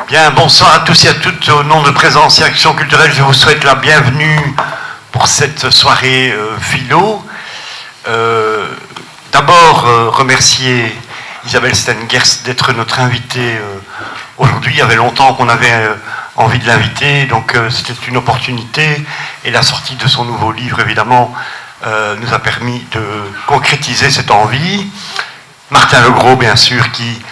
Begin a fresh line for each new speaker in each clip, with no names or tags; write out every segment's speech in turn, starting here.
Bien, bonsoir à tous et à toutes. Au nom de Présence et Action Culturelle, je vous souhaite la bienvenue pour cette soirée philo. D'abord, remercier Isabelle Stengers d'être notre invitée aujourd'hui. Il y avait longtemps qu'on avait envie de l'inviter, donc c'était une opportunité. Et la sortie de son nouveau livre, évidemment, nous a permis de concrétiser cette envie. Martin Legros, bien sûr, qui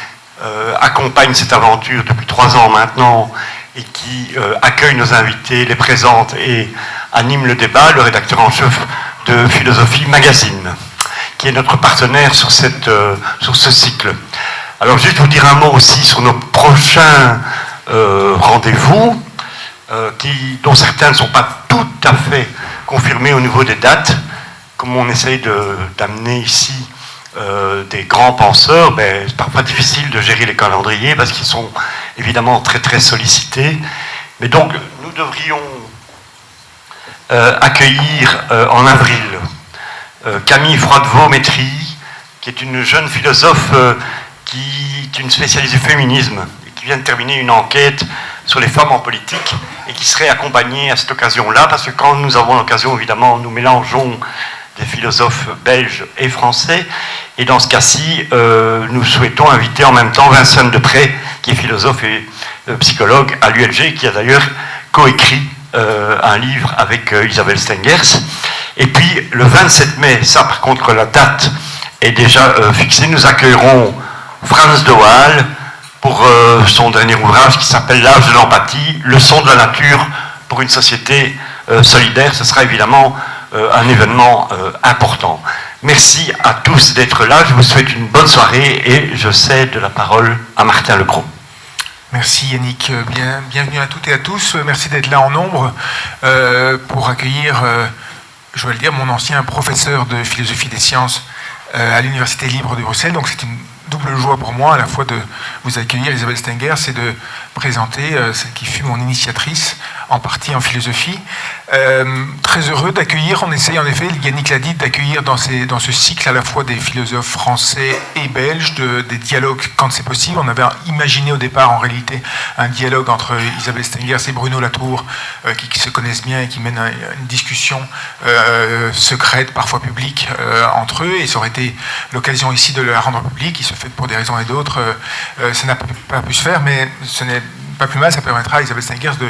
accompagne cette aventure depuis 3 ans maintenant et qui accueille nos invités, les présente et anime le débat, le rédacteur en chef de Philosophie Magazine, qui est notre partenaire sur ce cycle. Alors juste vous dire un mot aussi sur nos prochains rendez-vous, dont certains ne sont pas tout à fait confirmés au niveau des dates. Comme on essaye d'amener ici des grands penseurs, c'est parfois difficile de gérer les calendriers parce qu'ils sont évidemment très très sollicités. Mais donc nous devrions accueillir en avril Camille Froidevaux-Métry, qui est une jeune philosophe qui est une spécialiste du féminisme et qui vient de terminer une enquête sur les femmes en politique et qui serait accompagnée à cette occasion-là, parce que quand nous avons l'occasion, évidemment, nous mélangeons des philosophes belges et français, et dans ce cas-ci, nous souhaitons inviter en même temps Vincent Depré, qui est philosophe et psychologue à l'ULG, qui a d'ailleurs coécrit un livre avec Isabelle Stengers. Et puis, le 27 mai, ça par contre, la date est déjà fixée, nous accueillerons Frans de Waal pour son dernier ouvrage qui s'appelle L'âge de l'empathie, leçon de la nature pour une société solidaire. Ce sera évidemment un événement important. Merci à tous d'être là, je vous souhaite une bonne soirée et je cède la parole à Martin Legros.
Merci Yannick, bienvenue à toutes et à tous, merci d'être là en nombre pour accueillir, je vais le dire, mon ancien professeur de philosophie des sciences à l'Université libre de Bruxelles, donc c'est une double joie pour moi à la fois de vous accueillir Isabelle Stengers et de présenter celle qui fut mon initiatrice en partie en philosophie. Très heureux d'accueillir, on essaye en effet, Yannick l'a dit, d'accueillir dans ce cycle à la fois des philosophes français et belges, des dialogues quand c'est possible. On avait imaginé au départ en réalité un dialogue entre Isabelle Stengers et Bruno Latour qui se connaissent bien et qui mènent une discussion secrète, parfois publique, entre eux, et ça aurait été l'occasion ici de la rendre publique. Il se fait pour des raisons et d'autres, ça n'a pas pu se faire, mais ce n'est pas plus mal, ça permettra à Isabelle Stengers de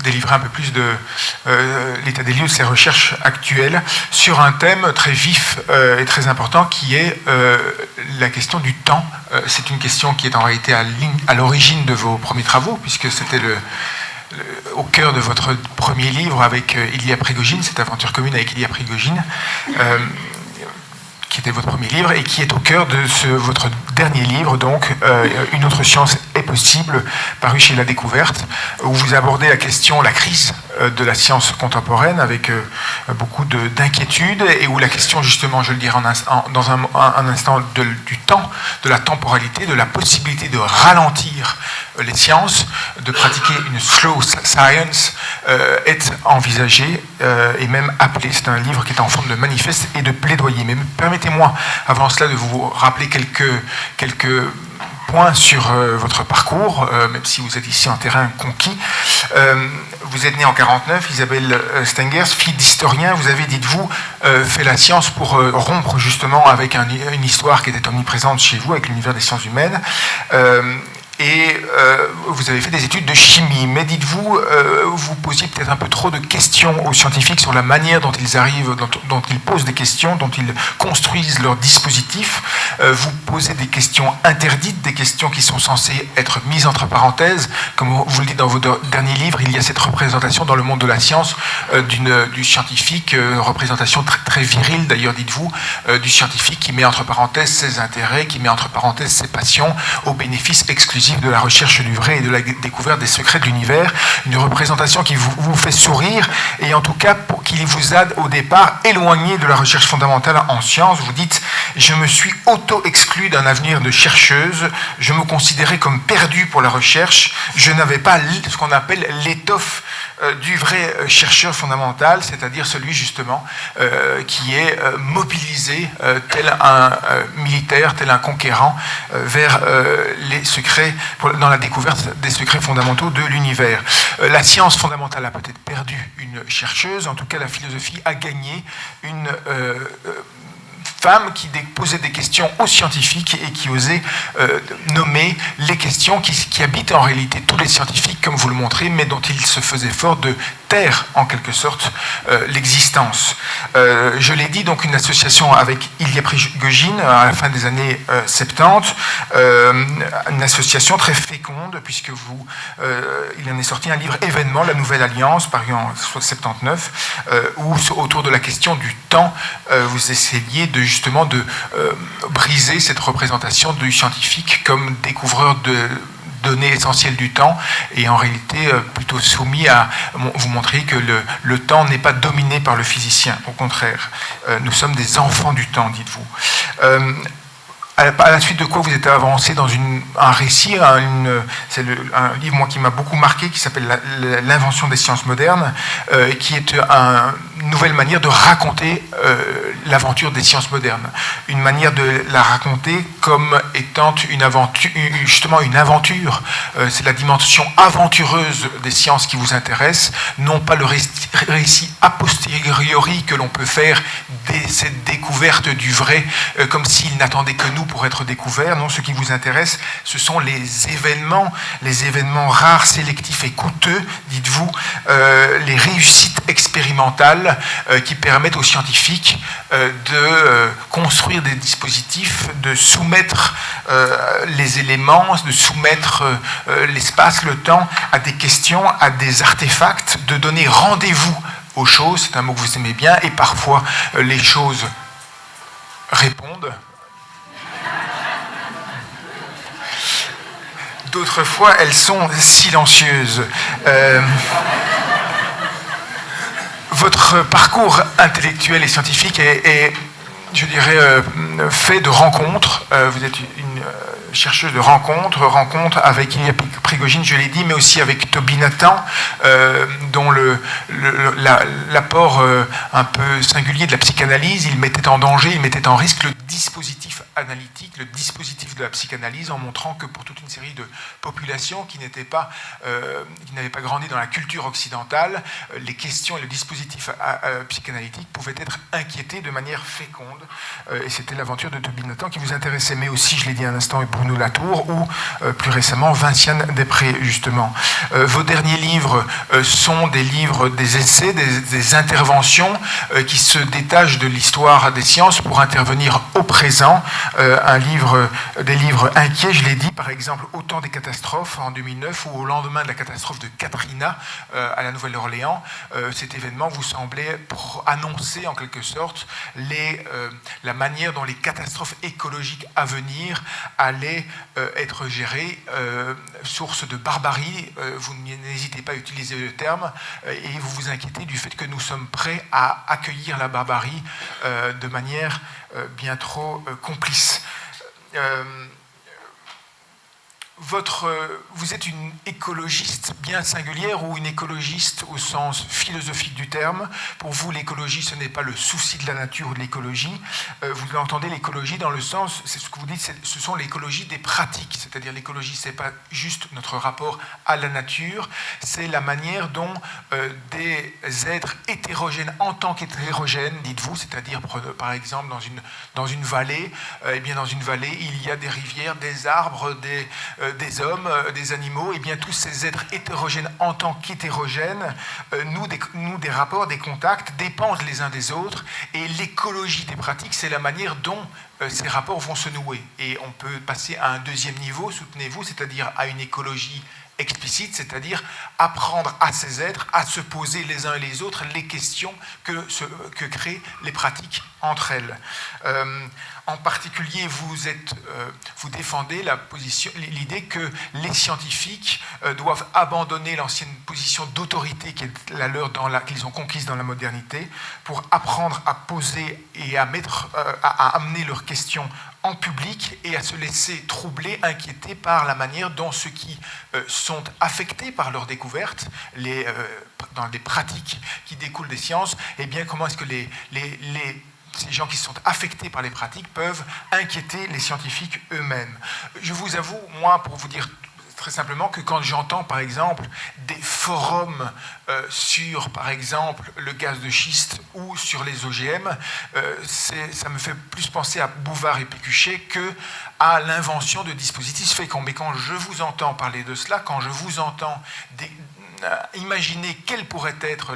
délivrer un peu plus de l'état des lieux de ses recherches actuelles sur un thème très vif et très important qui est la question du temps. C'est une question qui est en réalité à l'origine de vos premiers travaux, puisque c'était au cœur de votre premier livre avec Ilya Prigogine, cette aventure commune avec Ilya Prigogine, qui était votre premier livre, et qui est au cœur de votre dernier livre, donc Une autre science est possible, paru chez La Découverte, où vous abordez la question, la crise de la science contemporaine, avec beaucoup d'inquiétudes, et où la question, justement, je le dirai dans un instant, du temps, de la temporalité, de la possibilité de ralentir les sciences, de pratiquer une slow science, est envisagée et même appelée. C'est un livre qui est en forme de manifeste et de plaidoyer. Mais permettez-moi, avant cela, de vous rappeler quelques points sur votre parcours, même si vous êtes ici en terrain conquis. Vous êtes né en 1949, Isabelle Stengers, fille d'historien. Vous avez, dites-vous, fait la science pour rompre justement avec une histoire qui était omniprésente chez vous, avec l'univers des sciences humaines. Et vous avez fait des études de chimie, mais dites-vous, vous posiez peut-être un peu trop de questions aux scientifiques sur la manière dont ils arrivent, dont ils posent des questions, dont ils construisent leurs dispositifs. Vous posez des questions interdites, des questions qui sont censées être mises entre parenthèses. Comme vous le dites dans vos derniers livres, il y a cette représentation dans le monde de la science du scientifique, représentation très, très virile d'ailleurs, dites-vous, du scientifique qui met entre parenthèses ses intérêts, qui met entre parenthèses ses passions, au bénéfice exclusif de la recherche du vrai et de la découverte des secrets de l'univers, une représentation qui vous fait sourire et en tout cas qui vous a au départ éloigné de la recherche fondamentale en sciences. Vous dites « Je me suis auto-exclu d'un avenir de chercheuse. Je me considérais comme perdu pour la recherche. Je n'avais pas ce qu'on appelle l'étoffe du vrai chercheur fondamental, c'est-à-dire celui justement qui est mobilisé tel un militaire, tel un conquérant vers les secrets, dans la découverte des secrets fondamentaux de l'univers. La science fondamentale a peut-être perdu une chercheuse, en tout cas la philosophie a gagné une femme qui posait des questions aux scientifiques et qui osait nommer les questions qui habitent en réalité tous les scientifiques, comme vous le montrez, mais dont il se faisait fort de taire en quelque sorte l'existence. Je l'ai dit, donc une association avec Ilya Prigogine à la fin des années 70, une association très féconde puisque il en est sorti un livre événement, La Nouvelle Alliance, paru en 79, où autour de la question du temps, vous essayiez justement de briser cette représentation du scientifique comme découvreur de données essentielles du temps, et en réalité plutôt soumis à vous montrer que le temps n'est pas dominé par le physicien, au contraire. Nous sommes des enfants du temps, dites-vous. À la suite de quoi vous êtes avancé dans un récit, c'est un livre moi, qui m'a beaucoup marqué, qui s'appelle L'invention des sciences modernes, qui est une nouvelle manière de raconter l'aventure des sciences modernes. Une manière de la raconter comme étant une aventure, justement une aventure. C'est la dimension aventureuse des sciences qui vous intéresse, non pas le récit a posteriori que l'on peut faire cette découverte du vrai, comme s'il n'attendait que nous pour être découvert. Non, ce qui vous intéresse, ce sont les événements rares, sélectifs et coûteux, dites-vous, les réussites expérimentales qui permettent aux scientifiques de construire des dispositifs, de soumettre les éléments, de soumettre l'espace, le temps à des questions, à des artefacts, de donner rendez-vous aux choses, c'est un mot que vous aimez bien, et parfois les choses répondent. D'autres fois, elles sont silencieuses. Votre parcours intellectuel et scientifique est je dirais, fait de rencontres. Vous êtes une chercheuse de rencontres avec Ilya Prigogine, je l'ai dit, mais aussi avec Toby Nathan, dont l'apport un peu singulier de la psychanalyse, il mettait en danger, il mettait en risque le dispositif analytique, le dispositif de la psychanalyse, en montrant que pour toute une série de populations qui n'avaient pas grandi dans la culture occidentale, les questions et le dispositif psychanalytique pouvaient être inquiétés de manière féconde. Et c'était l'aventure de Toby Nathan qui vous intéressait, mais aussi, je l'ai dit un instant, Bruno Latour, ou plus récemment Vinciane Després, justement. Vos derniers livres sont des livres, des essais, des interventions qui se détachent de l'histoire des sciences pour intervenir au présent. Des livres inquiets, je l'ai dit, par exemple, au temps des catastrophes en 2009 ou au lendemain de la catastrophe de Katrina à la Nouvelle-Orléans. Cet événement vous semblait annoncer en quelque sorte la manière dont les catastrophes écologiques à venir allaient être gérées, source de barbarie. Vous n'hésitez pas à utiliser le terme, et vous vous inquiétez du fait que nous sommes prêts à accueillir la barbarie de manière bien trop complice. Vous êtes une écologiste bien singulière, ou une écologiste au sens philosophique du terme. Pour vous, l'écologie, ce n'est pas le souci de la nature ou de l'écologie. Vous entendez l'écologie dans le sens, c'est ce que vous dites, ce sont l'écologie des pratiques. C'est-à-dire l'écologie, ce n'est pas juste notre rapport à la nature, c'est la manière dont des êtres hétérogènes en tant qu'hétérogènes, dites-vous, c'est-à-dire par exemple dans une vallée, dans une vallée, il y a des rivières, des arbres, des hommes, des animaux, et bien tous ces êtres hétérogènes en tant qu'hétérogènes, nous des rapports, des contacts, dépendent les uns des autres, et l'écologie des pratiques, c'est la manière dont ces rapports vont se nouer. Et on peut passer à un deuxième niveau, soutenez-vous, c'est-à-dire à une écologie explicite, c'est-à-dire apprendre à ces êtres à se poser les uns et les autres les questions que créent les pratiques entre elles. En particulier, vous défendez l'idée que les scientifiques doivent abandonner l'ancienne position d'autorité qui est la leur qu'ils ont conquise dans la modernité pour apprendre à poser et à amener leurs questions en public et à se laisser troubler, inquiéter par la manière dont ceux qui sont affectés par leurs découvertes, dans les pratiques qui découlent des sciences, eh bien comment est-ce que ces gens qui sont affectés par les pratiques peuvent inquiéter les scientifiques eux-mêmes. Je vous avoue, moi, pour vous dire très simplement, que quand j'entends, par exemple, des forums sur, par exemple, le gaz de schiste ou sur les OGM, ça me fait plus penser à Bouvard et Pécuchet qu'à l'invention de dispositifs féconds. Mais quand je vous entends parler de cela, quand je vous entends imaginer quels pourraient être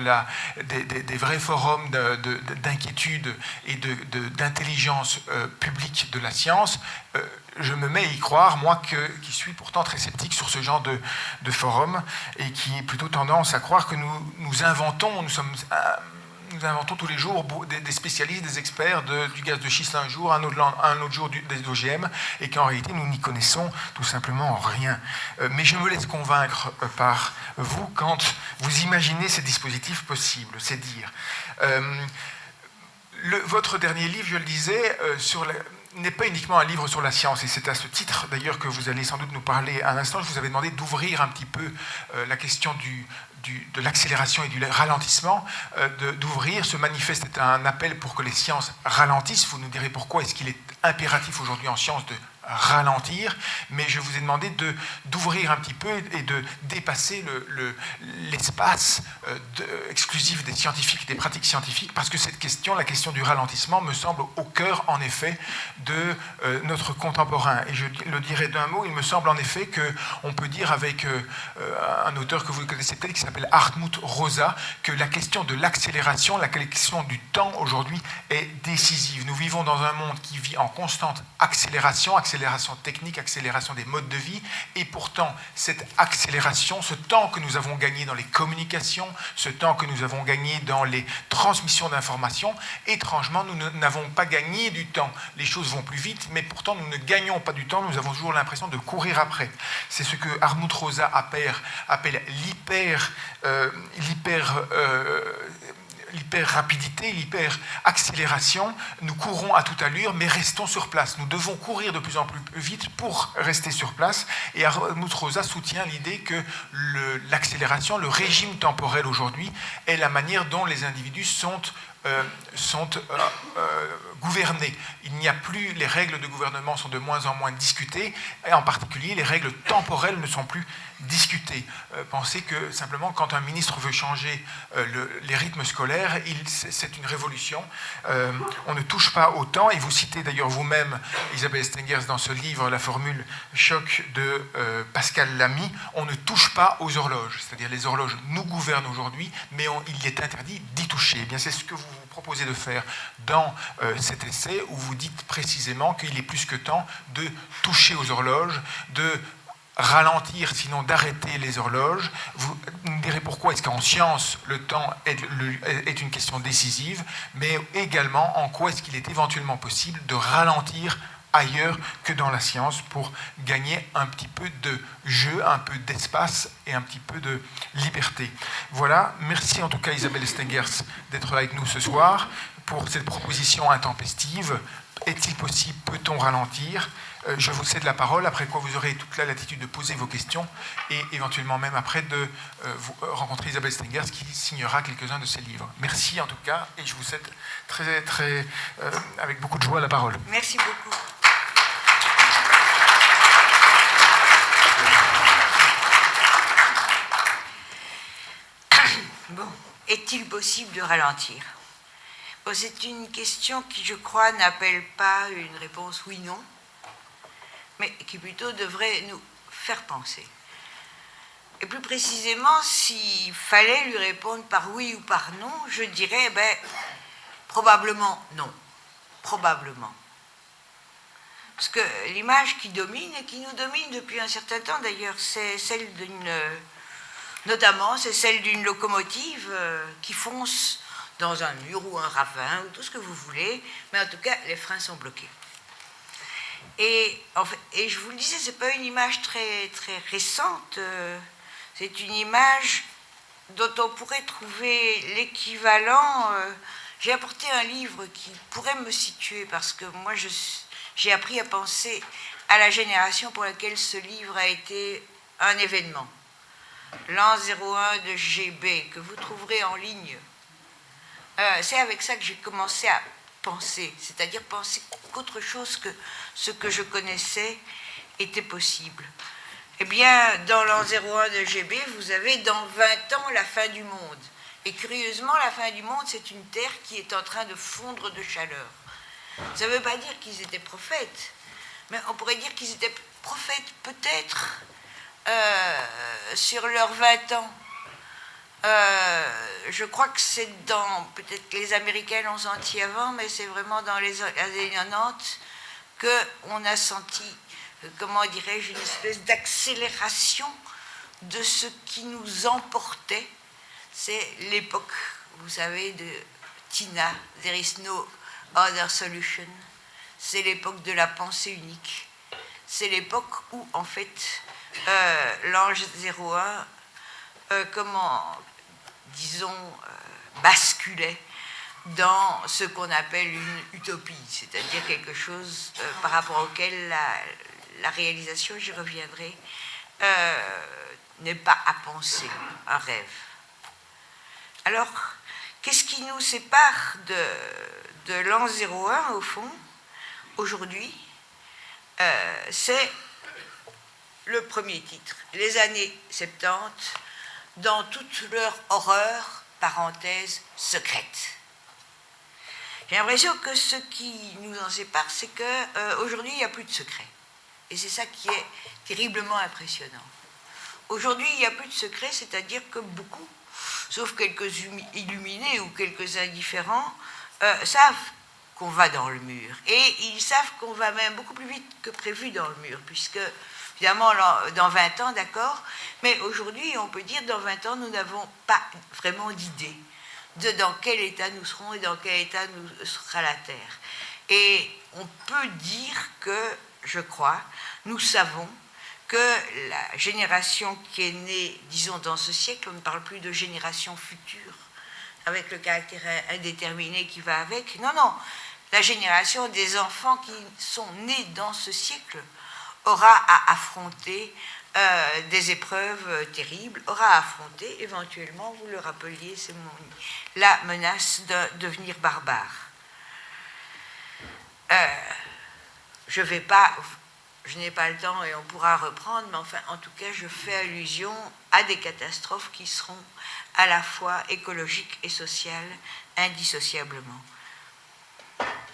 des vrais forums d'inquiétude et d'intelligence publique de la science, je me mets à y croire, moi qui suis pourtant très sceptique sur ce genre de forum et qui ai plutôt tendance à croire que nous inventons tous les jours des spécialistes, des experts du gaz de schiste un jour, un autre jour des OGM, et qu'en réalité nous n'y connaissons tout simplement rien. Mais je me laisse convaincre par vous quand vous imaginez ces dispositifs possibles, c'est dire. Votre dernier livre, je le disais, n'est pas uniquement un livre sur la science, et c'est à ce titre d'ailleurs que vous allez sans doute nous parler un instant. Je vous avais demandé d'ouvrir un petit peu la question de l'accélération et du ralentissement, d'ouvrir. Ce manifeste est un appel pour que les sciences ralentissent. Vous nous direz pourquoi est-ce qu'il est impératif aujourd'hui en sciences de ralentir, mais je vous ai demandé d'ouvrir un petit peu et de dépasser l'espace exclusif des scientifiques, des pratiques scientifiques, parce que cette question, la question du ralentissement, me semble au cœur, en effet, de notre contemporain. Et je le dirai d'un mot, il me semble en effet qu'on peut dire avec un auteur que vous connaissez peut-être, qui s'appelle Hartmut Rosa, que la question de l'accélération, la question du temps aujourd'hui est décisive. Nous vivons dans un monde qui vit en constante accélération technique, accélération des modes de vie, et pourtant cette accélération, ce temps que nous avons gagné dans les communications, ce temps que nous avons gagné dans les transmissions d'informations, étrangement nous n'avons pas gagné du temps. Les choses vont plus vite, mais pourtant nous ne gagnons pas du temps, nous avons toujours l'impression de courir après. C'est ce que Hartmut Rosa appelle l'hyper-rapidité, l'hyper-accélération. Nous courons à toute allure, mais restons sur place. Nous devons courir de plus en plus vite pour rester sur place. Et Hartmut Rosa soutient l'idée que l'accélération, le régime temporel aujourd'hui, est la manière dont les individus sont gouvernés. Il n'y a plus, les règles de gouvernement sont de moins en moins discutées, et en particulier les règles temporelles ne sont plus discutées. Pensez que simplement quand un ministre veut changer les rythmes scolaires, c'est une révolution. On ne touche pas au temps, et vous citez d'ailleurs vous-même, Isabelle Stengers, dans ce livre, la formule choc de Pascal Lamy, on ne touche pas aux horloges, c'est-à-dire les horloges nous gouvernent aujourd'hui, mais il est interdit d'y toucher. Eh bien, c'est ce que vous proposez de faire dans cet essai, où vous dites précisément qu'il est plus que temps de toucher aux horloges, de ralentir, sinon d'arrêter les horloges. Vous me direz pourquoi est-ce qu'en science, le temps est une question décisive, mais également en quoi est-ce qu'il est éventuellement possible de ralentir ailleurs que dans la science pour gagner un petit peu de jeu, un peu d'espace et un petit peu de liberté. Voilà, merci en tout cas Isabelle Stengers d'être là avec nous ce soir pour cette proposition intempestive. Est-il possible, peut-on ralentir ? Je vous cède la parole, après quoi vous aurez toute la latitude de poser vos questions et éventuellement même après de vous rencontrer Isabelle Stengers qui signera quelques-uns de ses livres. Merci en tout cas et je vous cède avec beaucoup de joie la parole.
Merci beaucoup. Bon, est-il possible de ralentir ? Bon, c'est une question qui, je crois, n'appelle pas une réponse oui-non, mais qui plutôt devrait nous faire penser. Et plus précisément, s'il fallait lui répondre par oui ou par non, je dirais, probablement non. Probablement. Parce que l'image qui domine, et qui nous domine depuis un certain temps d'ailleurs, c'est celle notamment, c'est celle d'une locomotive qui fonce dans un mur ou un ravin, ou tout ce que vous voulez, mais en tout cas, les freins sont bloqués. Et je vous le disais, ce n'est pas une image très, très récente, c'est une image dont on pourrait trouver l'équivalent. J'ai apporté un livre qui pourrait me situer, parce que moi, j'ai appris à penser à la génération pour laquelle ce livre a été un événement. L'an 01 de GB, que vous trouverez en ligne. C'est avec ça que j'ai commencé à penser, c'est-à-dire penser qu'autre chose que ce que je connaissais était possible. Eh bien, dans l'an 01 de GB, vous avez dans 20 ans la fin du monde. Et curieusement, la fin du monde, c'est une terre qui est en train de fondre de chaleur. Ça ne veut pas dire qu'ils étaient prophètes, mais on pourrait dire qu'ils étaient prophètes peut-être sur leurs 20 ans. Je crois que c'est dans, peut-être que les Américains l'ont senti avant, mais c'est vraiment dans les années 90 qu'on a senti, comment dirais-je, une espèce d'accélération de ce qui nous emportait. C'est l'époque, vous savez, de Tina, There is no other solution. C'est l'époque de la pensée unique. C'est l'époque où, en fait, l'ange 01, basculait dans ce qu'on appelle une utopie, c'est-à-dire quelque chose par rapport auquel la réalisation, j'y reviendrai, n'est pas à penser, un rêve. Alors, qu'est-ce qui nous sépare de l'an 01, au fond, aujourd'hui? C'est le premier titre, les années 70, dans toute leur horreur, parenthèse, secrète. J'ai l'impression que ce qui nous en sépare, c'est qu'aujourd'hui, il n'y a plus de secret. Et c'est ça qui est terriblement impressionnant. Aujourd'hui, il n'y a plus de secret, c'est-à-dire que beaucoup, sauf quelques illuminés ou quelques indifférents, savent qu'on va dans le mur. Et ils savent qu'on va même beaucoup plus vite que prévu dans le mur, puisque, évidemment, dans 20 ans, d'accord, mais aujourd'hui, on peut dire, dans 20 ans, nous n'avons pas vraiment d'idée de dans quel état nous serons et dans quel état nous sera la Terre. Et on peut dire que, je crois, nous savons que la génération qui est née, disons, dans ce siècle, on ne parle plus de génération future, avec le caractère indéterminé qui va avec. Non, non, la génération des enfants qui sont nés dans ce siècle aura à affronter des épreuves terribles, aura à affronter, éventuellement, vous le rappeliez, c'est la menace de devenir barbare. Je n'ai pas le temps et on pourra reprendre, mais enfin, en tout cas, je fais allusion à des catastrophes qui seront à la fois écologiques et sociales, indissociablement.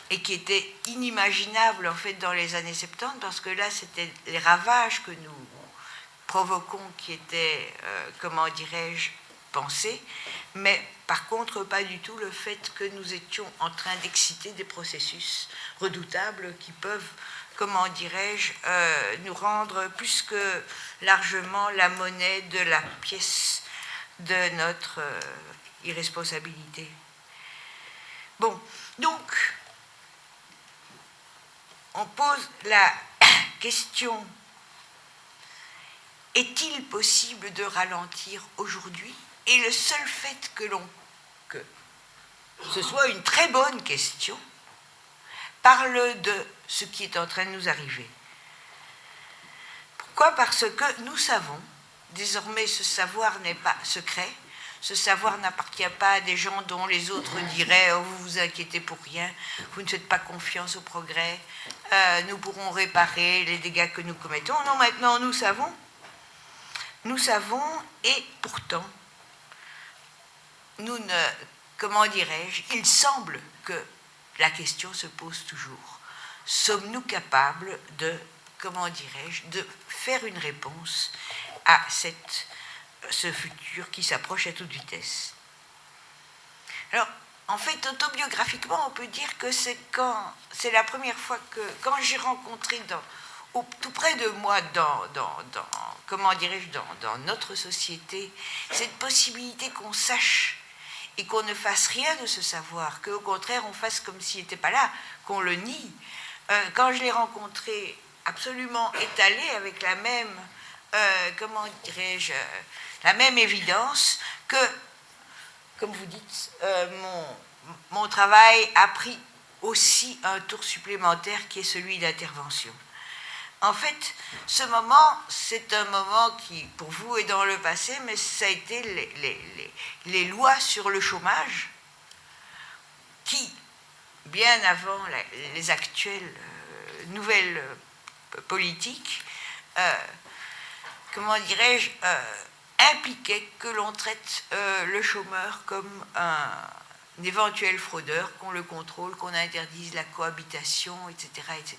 Et qui étaient inimaginables, en fait, dans les années 70, parce que là, c'était les ravages que nous provoquons qui étaient, comment dirais-je, pensés, mais par contre, pas du tout le fait que nous étions en train d'exciter des processus redoutables qui peuvent, comment dirais-je, nous rendre plus que largement la monnaie de la pièce de notre irresponsabilité. Bon, donc, on pose la question, est-il possible de ralentir aujourd'hui? Et le seul fait que ce soit une très bonne question parle de ce qui est en train de nous arriver. Pourquoi? Parce que nous savons, désormais ce savoir n'est pas secret, ce savoir n'appartient pas à des gens dont les autres diraient « Oh, vous vous inquiétez pour rien, vous ne faites pas confiance au progrès, nous pourrons réparer les dégâts que nous commettons. » Non, maintenant nous savons, et pourtant, comment dirais-je, il semble que la question se pose toujours. Sommes-nous capables de, comment dirais-je, de faire une réponse à ce futur qui s'approche à toute vitesse? Alors, en fait, autobiographiquement, on peut dire que c'est la première fois quand j'ai rencontré tout près de moi, comment dirais-je, dans notre société, cette possibilité qu'on sache et qu'on ne fasse rien de ce savoir, qu'au contraire on fasse comme s'il n'était pas là, qu'on le nie. Quand je l'ai rencontré absolument étalé avec la même, comment dirais-je, la même évidence que, comme vous dites, mon travail a pris aussi un tour supplémentaire qui est celui d'intervention. En fait, ce moment, c'est un moment qui, pour vous, est dans le passé, mais ça a été les lois sur le chômage qui, bien avant les actuelles nouvelles politiques, comment dirais-je, impliquaient que l'on traite le chômeur comme un éventuel fraudeur, qu'on le contrôle, qu'on interdise la cohabitation, etc., etc.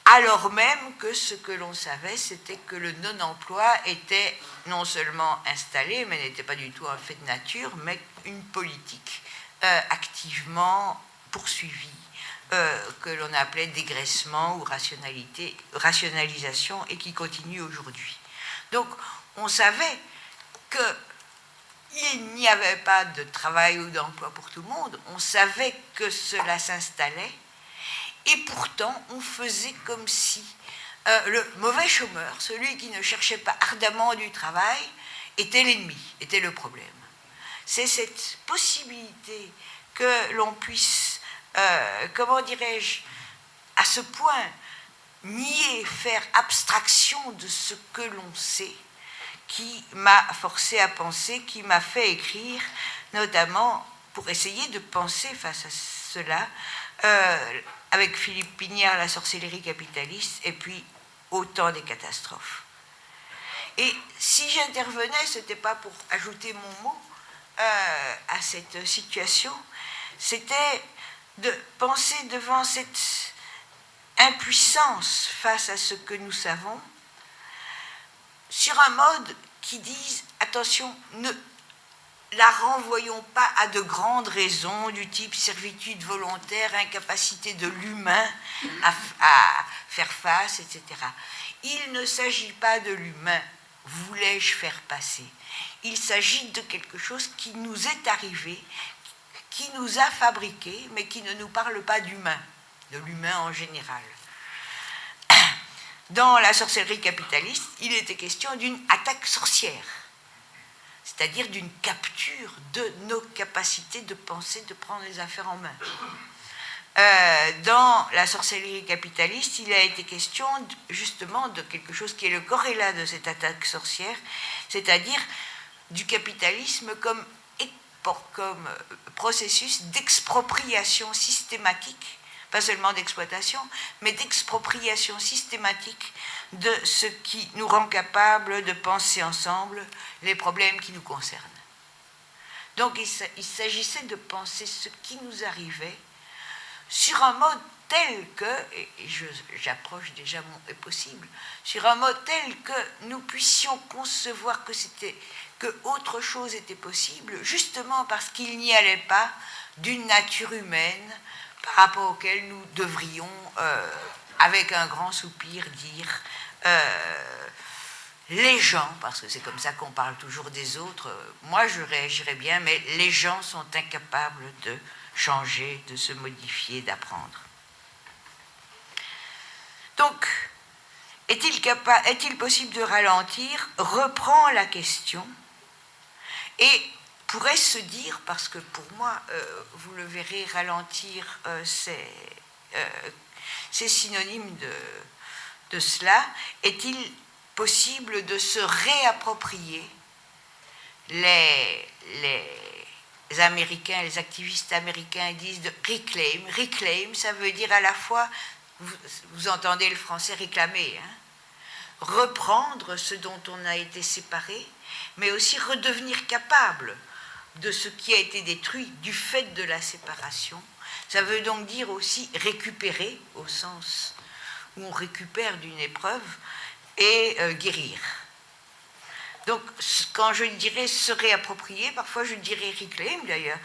Alors même que ce que l'on savait, c'était que le non-emploi était non seulement installé, mais n'était pas du tout un fait de nature, mais une politique activement poursuivie, que l'on appelait dégraissement ou rationalisation, et qui continue aujourd'hui. Donc, on savait qu'il n'y avait pas de travail ou d'emploi pour tout le monde, on savait que cela s'installait, et pourtant, on faisait comme si le mauvais chômeur, celui qui ne cherchait pas ardemment du travail, était l'ennemi, était le problème. C'est cette possibilité que l'on puisse, comment dirais-je, à ce point nier, faire abstraction de ce que l'on sait, qui m'a forcé à penser, qui m'a fait écrire, notamment pour essayer de penser face à cela, avec Philippe Pignard, La sorcellerie capitaliste, et puis Au temps des catastrophes. Et si j'intervenais, ce n'était pas pour ajouter mon mot à cette situation, c'était de penser devant cette impuissance face à ce que nous savons, sur un mode qui dise, attention, ne la renvoyons pas à de grandes raisons du type servitude volontaire, incapacité de l'humain à faire face, etc. Il ne s'agit pas de l'humain, voulais-je faire passer. Il s'agit de quelque chose qui nous est arrivé, qui nous a fabriqué, mais qui ne nous parle pas d'humain, de l'humain en général. Dans La sorcellerie capitaliste, il était question d'une attaque sorcière, c'est-à-dire d'une capture de nos capacités de penser, de prendre les affaires en main. Dans La sorcellerie capitaliste, il a été question justement de quelque chose qui est le corrélat de cette attaque sorcière, c'est-à-dire du capitalisme comme processus d'expropriation systématique, pas seulement d'exploitation, mais d'expropriation systématique de ce qui nous rend capables de penser ensemble les problèmes qui nous concernent. Donc il s'agissait de penser ce qui nous arrivait sur un mode tel que, et j'approche déjà mon est possible, sur un mode tel que nous puissions concevoir que autre chose était possible, justement parce qu'il n'y allait pas d'une nature humaine par rapport auquel nous devrions, avec un grand soupir, dire les gens, parce que c'est comme ça qu'on parle toujours des autres, moi je réagirais bien, mais les gens sont incapables de changer, de se modifier, d'apprendre. Donc, est-il possible de ralentir? Reprend la question et pourrait se dire, parce que pour moi, vous le verrez, ralentir, c'est synonyme de cela. Est-il possible de se réapproprier les Américains, les activistes américains disent de reclaim. Reclaim, ça veut dire à la fois, vous entendez le français réclamer, hein, reprendre ce dont on a été séparé, mais aussi redevenir capable de ce qui a été détruit du fait de la séparation. Ça veut donc dire aussi récupérer, au sens où on récupère d'une épreuve, et guérir. Donc, quand je dirais se réapproprier, parfois je dirais reclaim d'ailleurs,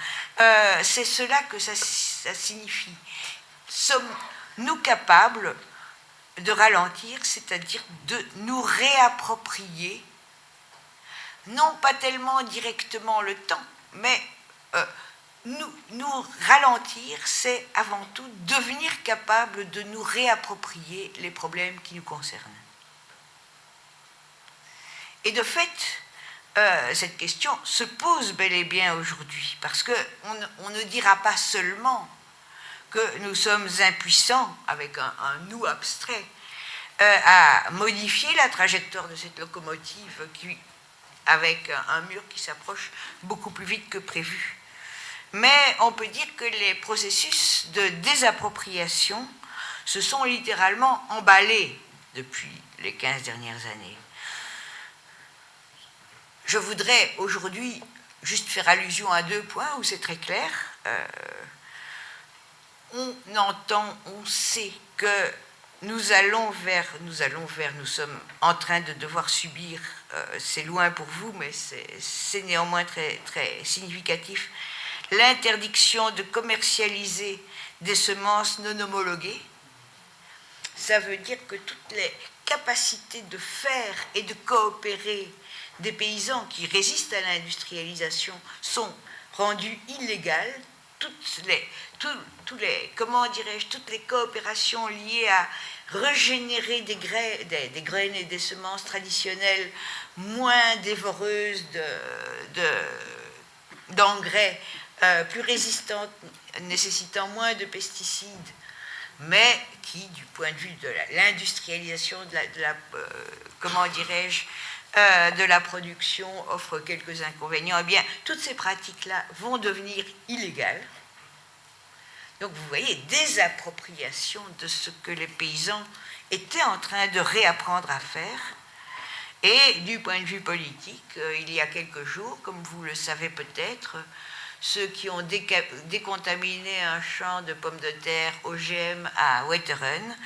c'est cela que ça signifie. Sommes-nous capables de ralentir, c'est-à-dire de nous réapproprier, non pas tellement directement le temps, mais nous ralentir, c'est avant tout devenir capable de nous réapproprier les problèmes qui nous concernent. Et de fait, cette question se pose bel et bien aujourd'hui, parce qu'on ne dira pas seulement que nous sommes impuissants, avec un nous abstrait, à modifier la trajectoire de cette locomotive avec un mur qui s'approche beaucoup plus vite que prévu. Mais on peut dire que les processus de désappropriation se sont littéralement emballés depuis les 15 dernières années. Je voudrais aujourd'hui juste faire allusion à 2 points où c'est très clair. On sait que nous sommes en train de devoir subir, c'est loin pour vous, mais c'est néanmoins très, très significatif, l'interdiction de commercialiser des semences non homologuées. Ça veut dire que toutes les capacités de faire et de coopérer des paysans qui résistent à l'industrialisation sont rendues illégales. Toutes les coopérations liées à régénérer des graines et des semences traditionnelles moins dévoreuses d'engrais, plus résistantes, nécessitant moins de pesticides, mais qui, du point de vue de l'industrialisation, de la production, offrent quelques inconvénients, eh bien, toutes ces pratiques-là vont devenir illégales. Donc, vous voyez, désappropriation de ce que les paysans étaient en train de réapprendre à faire. Et du point de vue politique, il y a quelques jours, comme vous le savez peut-être, ceux qui ont décontaminé un champ de pommes de terre OGM à Wetteren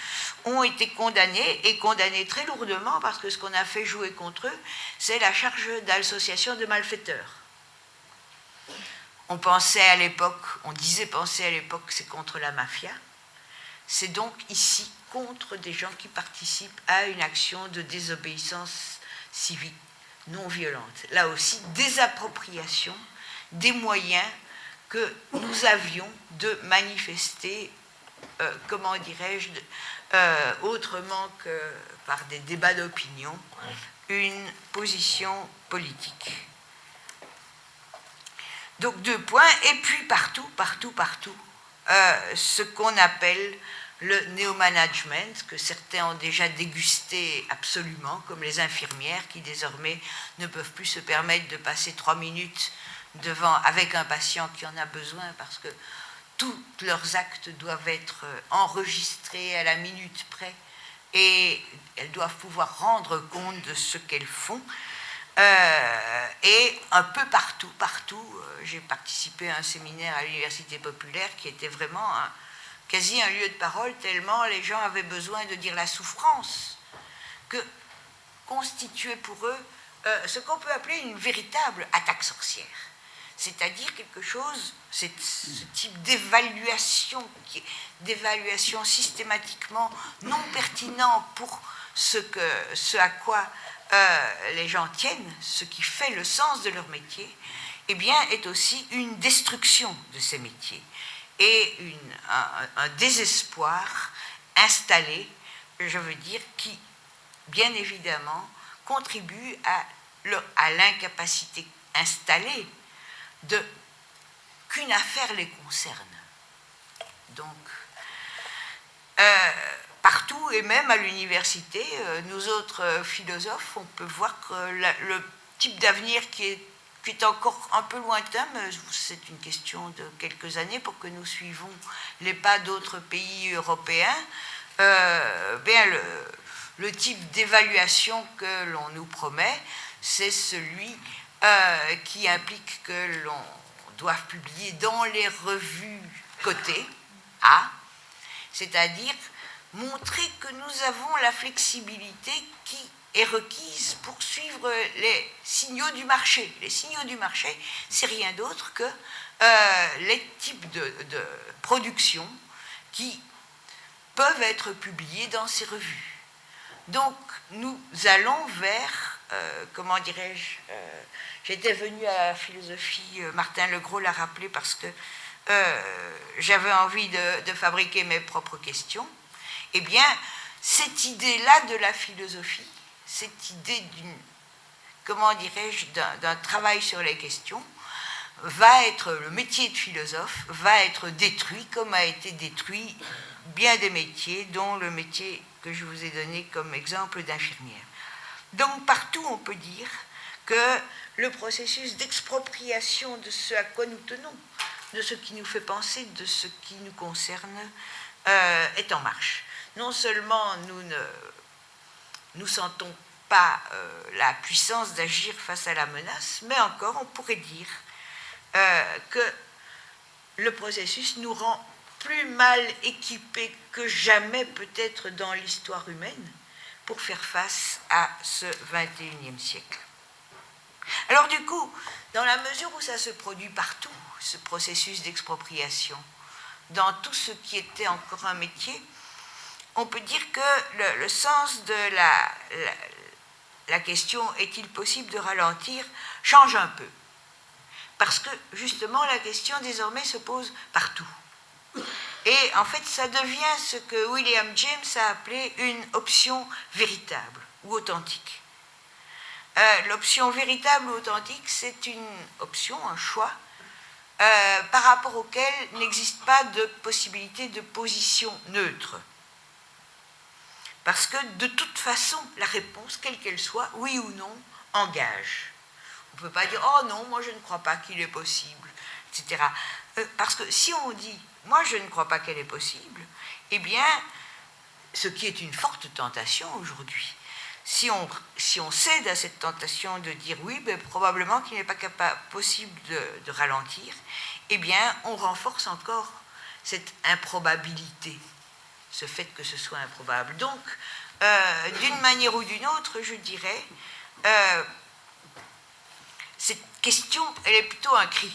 ont été condamnés très lourdement, parce que ce qu'on a fait jouer contre eux, c'est la charge d'association de malfaiteurs. On disait penser à l'époque, c'est contre la mafia. C'est donc ici contre des gens qui participent à une action de désobéissance civique non violente. Là aussi, désappropriation des moyens que nous avions de manifester, autrement que par des débats d'opinion, une position politique. Donc 2 points, et puis partout, ce qu'on appelle le néo-management, que certains ont déjà dégusté absolument, comme les infirmières qui désormais ne peuvent plus se permettre de passer 3 minutes avec un patient qui en a besoin, parce que tous leurs actes doivent être enregistrés à la minute près, et elles doivent pouvoir rendre compte de ce qu'elles font. Et un peu partout, j'ai participé à un séminaire à l'Université populaire qui était vraiment quasi un lieu de parole, tellement les gens avaient besoin de dire la souffrance que constituait pour eux ce qu'on peut appeler une véritable attaque sorcière. C'est-à-dire quelque chose, c'est ce type d'évaluation systématiquement non pertinent pour ce à quoi les gens tiennent, ce qui fait le sens de leur métier, eh bien, est aussi une destruction de ces métiers et un désespoir installé, je veux dire, qui, bien évidemment, contribue à l'incapacité installée qu'une affaire les concerne. Donc, partout, et même à l'université, nous autres philosophes, on peut voir que le type d'avenir qui est encore un peu lointain, mais c'est une question de quelques années pour que nous suivons les pas d'autres pays européens, le type d'évaluation que l'on nous promet, c'est celui qui implique que l'on doive publier dans les revues cotées, c'est-à-dire montrer que nous avons la flexibilité qui est requise pour suivre les signaux du marché. Les signaux du marché, c'est rien d'autre que les types de production qui peuvent être publiés dans ces revues. Donc, nous allons vers, comment dirais-je, j'étais venue à la philosophie, Martin Legros l'a rappelé parce que j'avais envie de fabriquer mes propres questions. Eh bien, cette idée-là de la philosophie, cette idée comment dirais-je, d'un travail sur les questions, le métier de philosophe va être détruit comme a été détruit bien des métiers, dont le métier que je vous ai donné comme exemple d'infirmière. Donc partout on peut dire que le processus d'expropriation de ce à quoi nous tenons, de ce qui nous fait penser, de ce qui nous concerne, est en marche. Non seulement nous ne sentons pas la puissance d'agir face à la menace, mais encore on pourrait dire que le processus nous rend plus mal équipés que jamais peut-être dans l'histoire humaine pour faire face à ce XXIe siècle. Alors du coup, dans la mesure où ça se produit partout, ce processus d'expropriation, dans tout ce qui était encore un métier, on peut dire que le sens de la question « est-il possible de ralentir ?» change un peu. Parce que justement la question désormais se pose partout. Et en fait ça devient ce que William James a appelé une option véritable ou authentique. L'option véritable ou authentique, c'est une option, un choix, par rapport auquel n'existe pas de possibilité de position neutre. Parce que de toute façon, la réponse, quelle qu'elle soit, oui ou non, engage. On ne peut pas dire « oh non, moi je ne crois pas qu'il est possible », etc. Parce que si on dit « moi je ne crois pas qu'elle est possible », eh bien, ce qui est une forte tentation aujourd'hui, si on cède à cette tentation de dire « oui, ben, probablement qu'il n'est pas possible de ralentir », eh bien, on renforce encore cette improbabilité, ce fait que ce soit improbable. Donc, d'une manière ou d'une autre, je dirais, cette question, elle est plutôt un cri.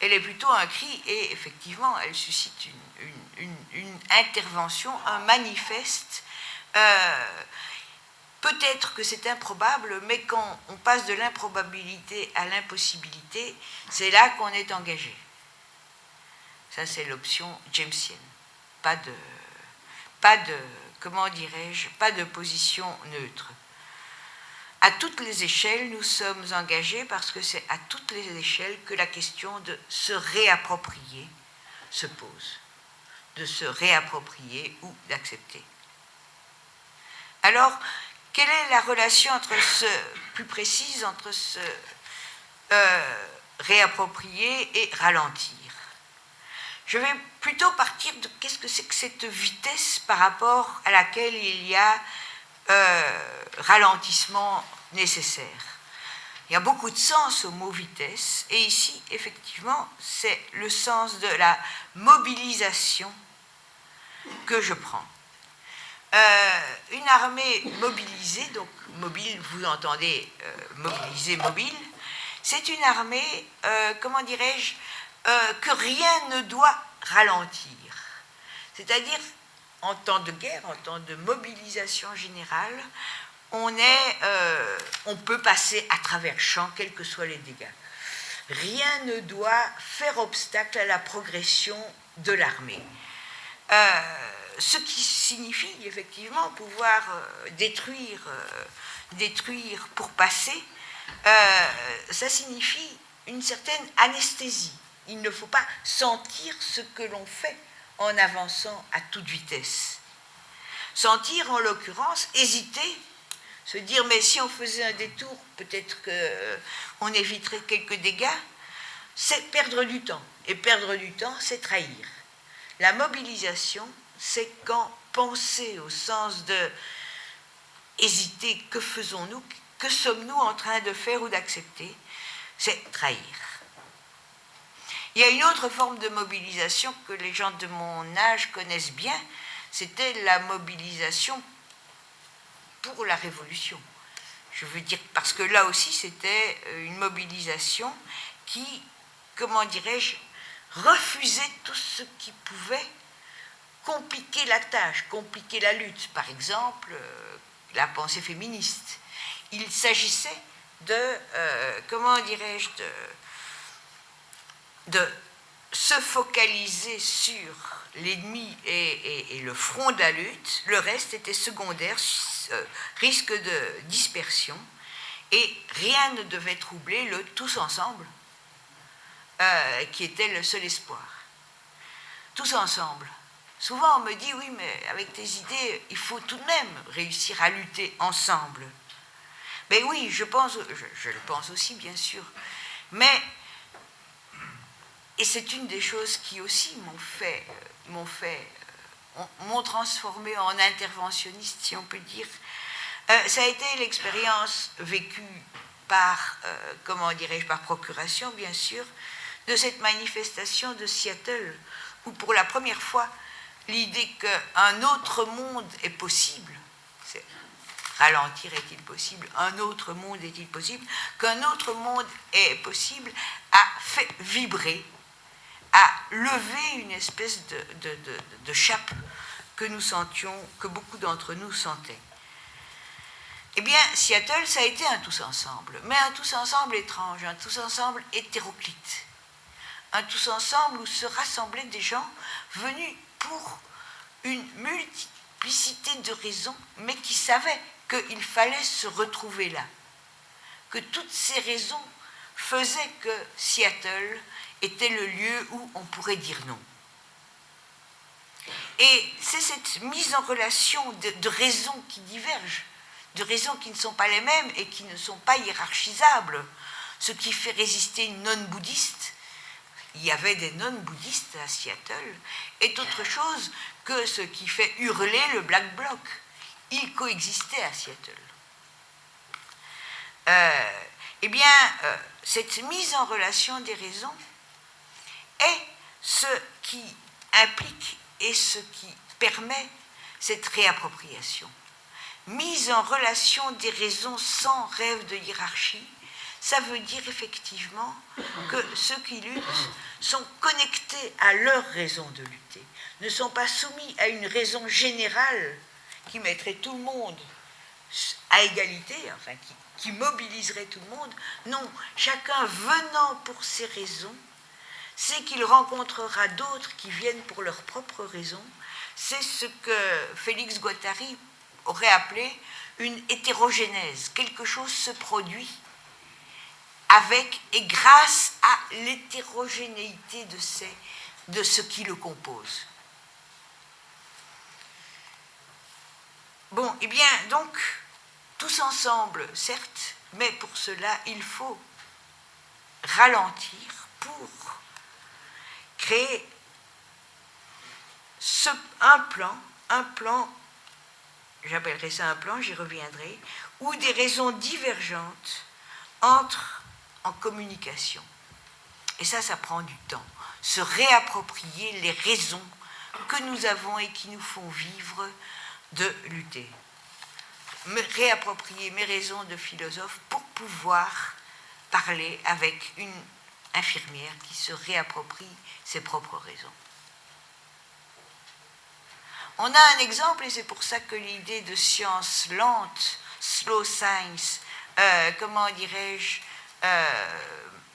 Elle est plutôt un cri et effectivement, elle suscite une intervention, un manifeste. Peut-être que c'est improbable, mais quand on passe de l'improbabilité à l'impossibilité, c'est là qu'on est engagé. Ça, c'est l'option jamesienne. Pas de comment dirais-je, pas de position neutre. À toutes les échelles, nous sommes engagés parce que c'est à toutes les échelles que la question de se réapproprier se pose, de se réapproprier ou d'accepter. Alors, quelle est la relation plus précise entre se réapproprier et ralentir? Je vais plutôt partir de qu'est-ce que c'est que cette vitesse par rapport à laquelle il y a ralentissement nécessaire. Il y a beaucoup de sens au mot vitesse, et ici, effectivement, c'est le sens de la mobilisation que je prends. Une armée mobilisée, donc mobile, vous entendez mobiliser, mobile, c'est une armée, comment dirais-je, que rien ne doit ralentir. C'est-à-dire, en temps de guerre, en temps de mobilisation générale, on peut passer à travers champs, quels que soient les dégâts. Rien ne doit faire obstacle à la progression de l'armée. Ce qui signifie effectivement pouvoir détruire pour passer, ça signifie une certaine anesthésie. Il ne faut pas sentir ce que l'on fait en avançant à toute vitesse. Sentir, en l'occurrence, hésiter, se dire, mais si on faisait un détour, peut-être qu'on éviterait quelques dégâts, c'est perdre du temps. Et perdre du temps, c'est trahir. La mobilisation, c'est quand penser au sens de hésiter, que faisons-nous, que sommes-nous en train de faire ou d'accepter, c'est trahir. Il y a une autre forme de mobilisation que les gens de mon âge connaissent bien, c'était la mobilisation pour la Révolution. Je veux dire, parce que là aussi, c'était une mobilisation qui, comment dirais-je, refusait tout ce qui pouvait compliquer la tâche, compliquer la lutte. Par exemple, la pensée féministe. Il s'agissait de, comment dirais-je, de se focaliser sur l'ennemi et le front de la lutte. Le reste était secondaire, risque de dispersion, et rien ne devait troubler le tous ensemble, qui était le seul espoir. Tous ensemble. Souvent on me dit, oui, mais avec tes idées, il faut tout de même réussir à lutter ensemble. Mais oui, je le pense aussi, bien sûr. Mais, et c'est une des choses qui aussi m'ont transformé en interventionniste, si on peut dire. Ça a été l'expérience vécue par, comment dirais-je, par procuration, bien sûr, de cette manifestation de Seattle, où pour la première fois, l'idée qu'un autre monde est possible, c'est ralentir est-il possible, un autre monde est-il possible, qu'un autre monde est possible, a fait vibrer, a levé une espèce de chape que nous sentions, que beaucoup d'entre nous sentaient. Eh bien, Seattle, ça a été un tous ensemble, mais un tous ensemble étrange, un tous ensemble hétéroclite, un tous ensemble où se rassemblaient des gens venus pour une multiplicité de raisons, mais qui savaient qu'il fallait se retrouver là, que toutes ces raisons faisaient que Seattle était le lieu où on pourrait dire non. Et c'est cette mise en relation de raisons qui divergent, de raisons qui ne sont pas les mêmes et qui ne sont pas hiérarchisables, ce qui fait résister une nonne-bouddhiste, il y avait des nonnes-bouddhistes à Seattle, est autre chose que ce qui fait hurler le Black Bloc. Ils coexistaient à Seattle. Cette mise en relation des raisons est ce qui implique et ce qui permet cette réappropriation. Mise en relation des raisons sans rêve de hiérarchie, ça veut dire effectivement que ceux qui luttent sont connectés à leur raison de lutter, ne sont pas soumis à une raison générale qui mettrait tout le monde à égalité, enfin qui mobiliserait tout le monde. Non, chacun venant pour ses raisons, c'est qu'il rencontrera d'autres qui viennent pour leurs propres raisons. C'est ce que Félix Guattari aurait appelé une hétérogénèse. Quelque chose se produit avec et grâce à l'hétérogénéité de ce qui le compose. Bon, eh bien, donc, tous ensemble, certes, mais pour cela, il faut ralentir pour créer un plan, j'appellerai ça un plan, j'y reviendrai, où des raisons divergentes entrent en communication. Et ça prend du temps. Se réapproprier les raisons que nous avons et qui nous font vivre de lutter. Me réapproprier mes raisons de philosophe pour pouvoir parler avec une infirmière qui se réapproprie ses propres raisons. On a un exemple, et c'est pour ça que l'idée de science lente, slow science, comment dirais-je,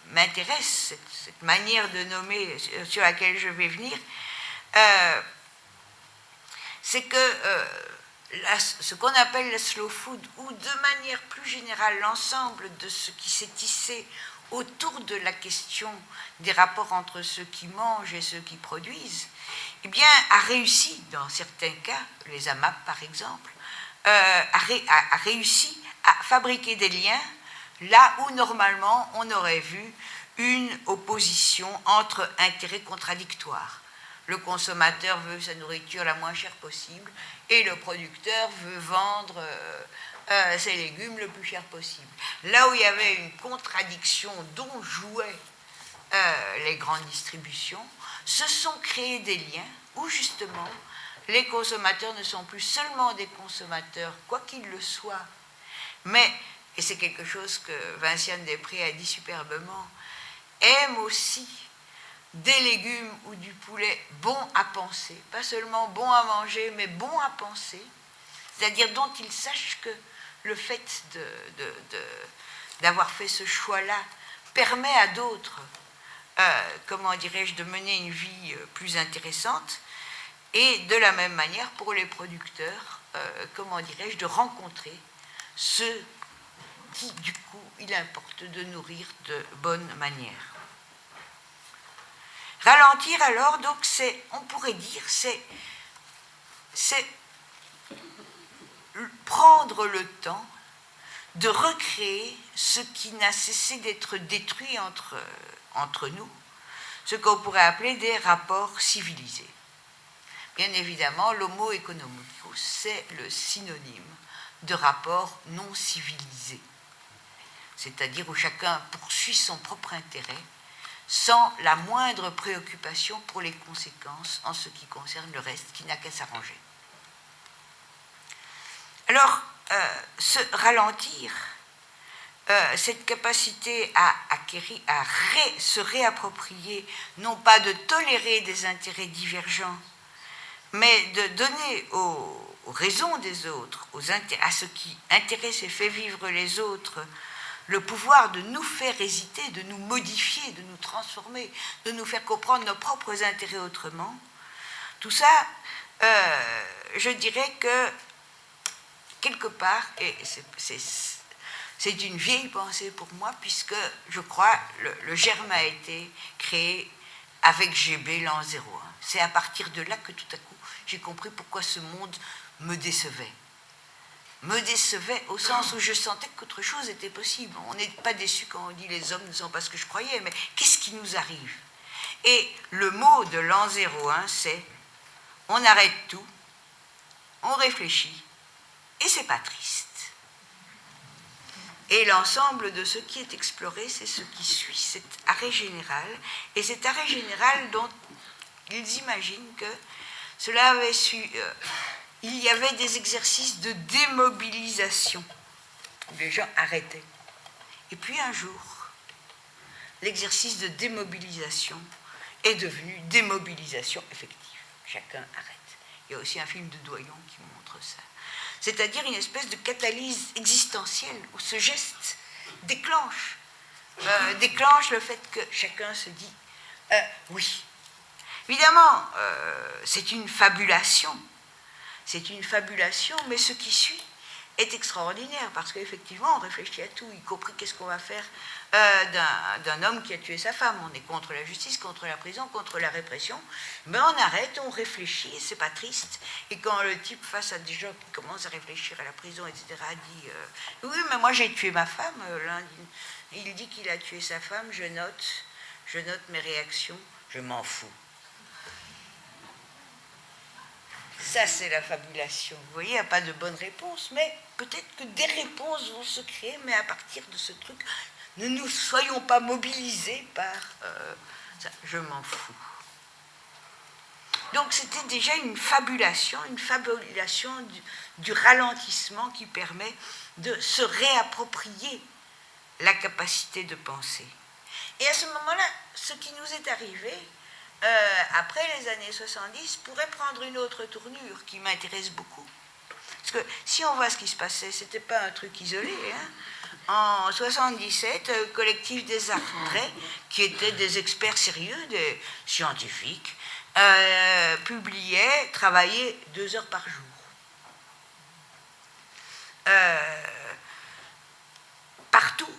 m'intéresse, cette manière de nommer sur laquelle je vais venir, c'est que ce qu'on appelle la slow food, ou de manière plus générale l'ensemble de ce qui s'est tissé autour de la question des rapports entre ceux qui mangent et ceux qui produisent, eh bien, a réussi, dans certains cas, les AMAP par exemple, a réussi à fabriquer des liens là où normalement on aurait vu une opposition entre intérêts contradictoires. Le consommateur veut sa nourriture la moins chère possible et le producteur veut vendre ses légumes le plus cher possible. Là où il y avait une contradiction dont jouaient les grandes distributions, se sont créés des liens où justement les consommateurs ne sont plus seulement des consommateurs, quoi qu'ils le soient, mais, et c'est quelque chose que Vinciane Després a dit superbement, aiment aussi des légumes ou du poulet bons à penser, pas seulement bons à manger, mais bons à penser, c'est-à-dire dont ils sachent que le fait d'avoir fait ce choix-là permet à d'autres, comment dirais-je, de mener une vie plus intéressante, et de la même manière pour les producteurs, comment dirais-je, de rencontrer ceux qui, du coup, il importe de nourrir de bonne manière. Ralentir alors, donc, on pourrait dire, c'est prendre le temps de recréer ce qui n'a cessé d'être détruit entre nous, ce qu'on pourrait appeler des rapports civilisés. Bien évidemment, l'homo economicus, c'est le synonyme de rapport non civilisé, c'est-à-dire où chacun poursuit son propre intérêt sans la moindre préoccupation pour les conséquences en ce qui concerne le reste, qui n'a qu'à s'arranger. Alors, se ralentir, cette capacité à se réapproprier, non pas de tolérer des intérêts divergents, mais de donner aux raisons des autres, à ce qui intéresse et fait vivre les autres, le pouvoir de nous faire hésiter, de nous modifier, de nous transformer, de nous faire comprendre nos propres intérêts autrement. Tout ça, je dirais que, quelque part, et c'est une vieille pensée pour moi, puisque, je crois, le germe a été créé avec GB l'an 01. C'est à partir de là que, tout à coup, j'ai compris pourquoi ce monde me décevait. Me décevait au sens où je sentais qu'autre chose était possible. On n'est pas déçu quand on dit les hommes ne sont pas ce que je croyais, mais qu'est-ce qui nous arrive? Et le mot de l'an 01, c'est on arrête tout, on réfléchit, et c'est pas triste. Et l'ensemble de ce qui est exploré, c'est ce qui suit cet arrêt général, et cet arrêt général dont ils imaginent que cela avait il y avait des exercices de démobilisation où les gens arrêtaient. Et puis un jour, l'exercice de démobilisation est devenu démobilisation effective. Chacun arrête. Il y a aussi un film de Doyon qui montre ça. C'est-à-dire une espèce de catalyse existentielle où ce geste déclenche le fait que chacun se dit oui. Évidemment, c'est une fabulation. C'est une fabulation, mais ce qui suit est extraordinaire, parce qu'effectivement, on réfléchit à tout, y compris qu'est-ce qu'on va faire d'un homme qui a tué sa femme. On est contre la justice, contre la prison, contre la répression. Mais on arrête, on réfléchit, et c'est pas triste. Et quand le type, face à des gens qui commencent à réfléchir à la prison, etc., dit oui, mais moi j'ai tué ma femme. Il dit qu'il a tué sa femme, je note mes réactions, je m'en fous. Ça, c'est la fabulation. Vous voyez, il n'y a pas de bonne réponse, mais peut-être que des réponses vont se créer, mais à partir de ce truc, ne nous soyons pas mobilisés par ça. Je m'en fous. Donc, c'était déjà une fabulation du ralentissement qui permet de se réapproprier la capacité de penser. Et à ce moment-là, ce qui nous est arrivé, après les années 70, pourrait prendre une autre tournure qui m'intéresse beaucoup. Parce que si on voit ce qui se passait, ce n'était pas un truc isolé. En 77, collectif des Artrets, qui étaient des experts sérieux, des scientifiques, travaillaient 2 heures par jour. Partout,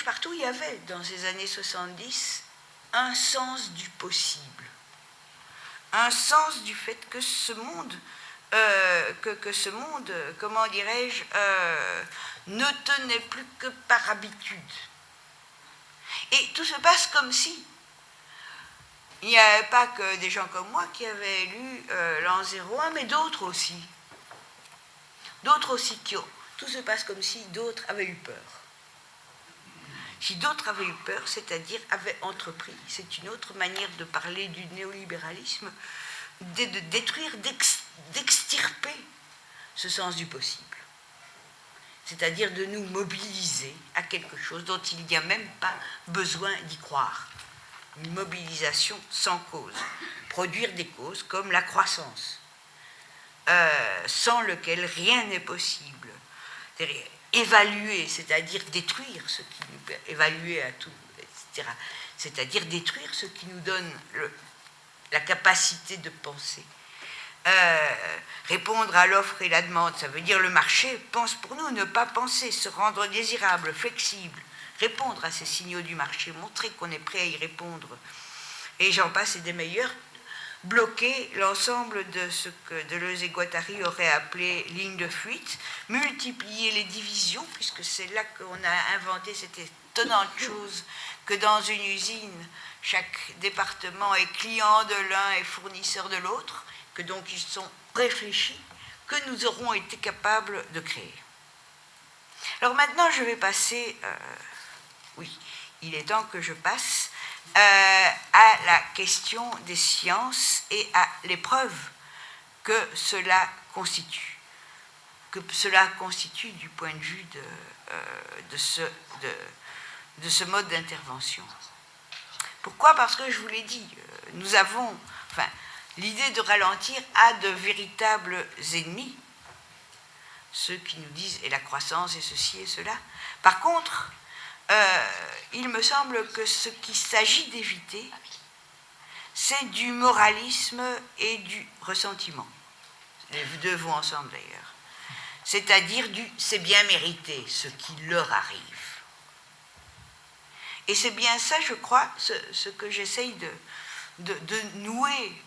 partout il y avait, dans ces années 70, un sens du possible, un sens du fait que ce monde, comment dirais-je, ne tenait plus que par habitude. Et tout se passe comme si il n'y avait pas que des gens comme moi qui avaient lu l'an 01, mais d'autres aussi. D'autres aussi tout se passe comme si d'autres avaient eu peur. Si d'autres avaient eu peur, c'est-à-dire avaient entrepris, c'est une autre manière de parler du néolibéralisme, de détruire, d'extirper ce sens du possible. C'est-à-dire de nous mobiliser à quelque chose dont il n'y a même pas besoin d'y croire. Une mobilisation sans cause. Produire des causes comme la croissance, sans lequel rien n'est possible. Évaluer, c'est-à-dire détruire ce qui nous évaluer à tout, etc. C'est-à-dire détruire ce qui nous donne la capacité de penser. Répondre à l'offre et la demande, ça veut dire le marché pense pour nous, ne pas penser, se rendre désirable, flexible, répondre à ces signaux du marché, montrer qu'on est prêt à y répondre, et j'en passe et des meilleurs, bloquer l'ensemble de ce que Deleuze et Guattari auraient appelé ligne de fuite, multiplier les divisions, puisque c'est là qu'on a inventé cette étonnante chose que dans une usine, chaque département est client de l'un et fournisseur de l'autre, que donc ils sont réfléchis, que nous aurons été capables de créer. Alors maintenant, je vais passer, oui, il est temps que je passe à la question des sciences et à l'épreuve que cela constitue du point de vue de ce mode d'intervention. Pourquoi ? Parce que je vous l'ai dit, nous avons, l'idée de ralentir a de véritables ennemis, ceux qui nous disent « et la croissance, et ceci et cela ». Par contre, il me semble que ce qu'il s'agit d'éviter, c'est du moralisme et du ressentiment. Les deux vont ensemble d'ailleurs. C'est-à-dire du « c'est bien mérité ce qui leur arrive ». Et c'est bien ça, je crois, ce que j'essaye de nouer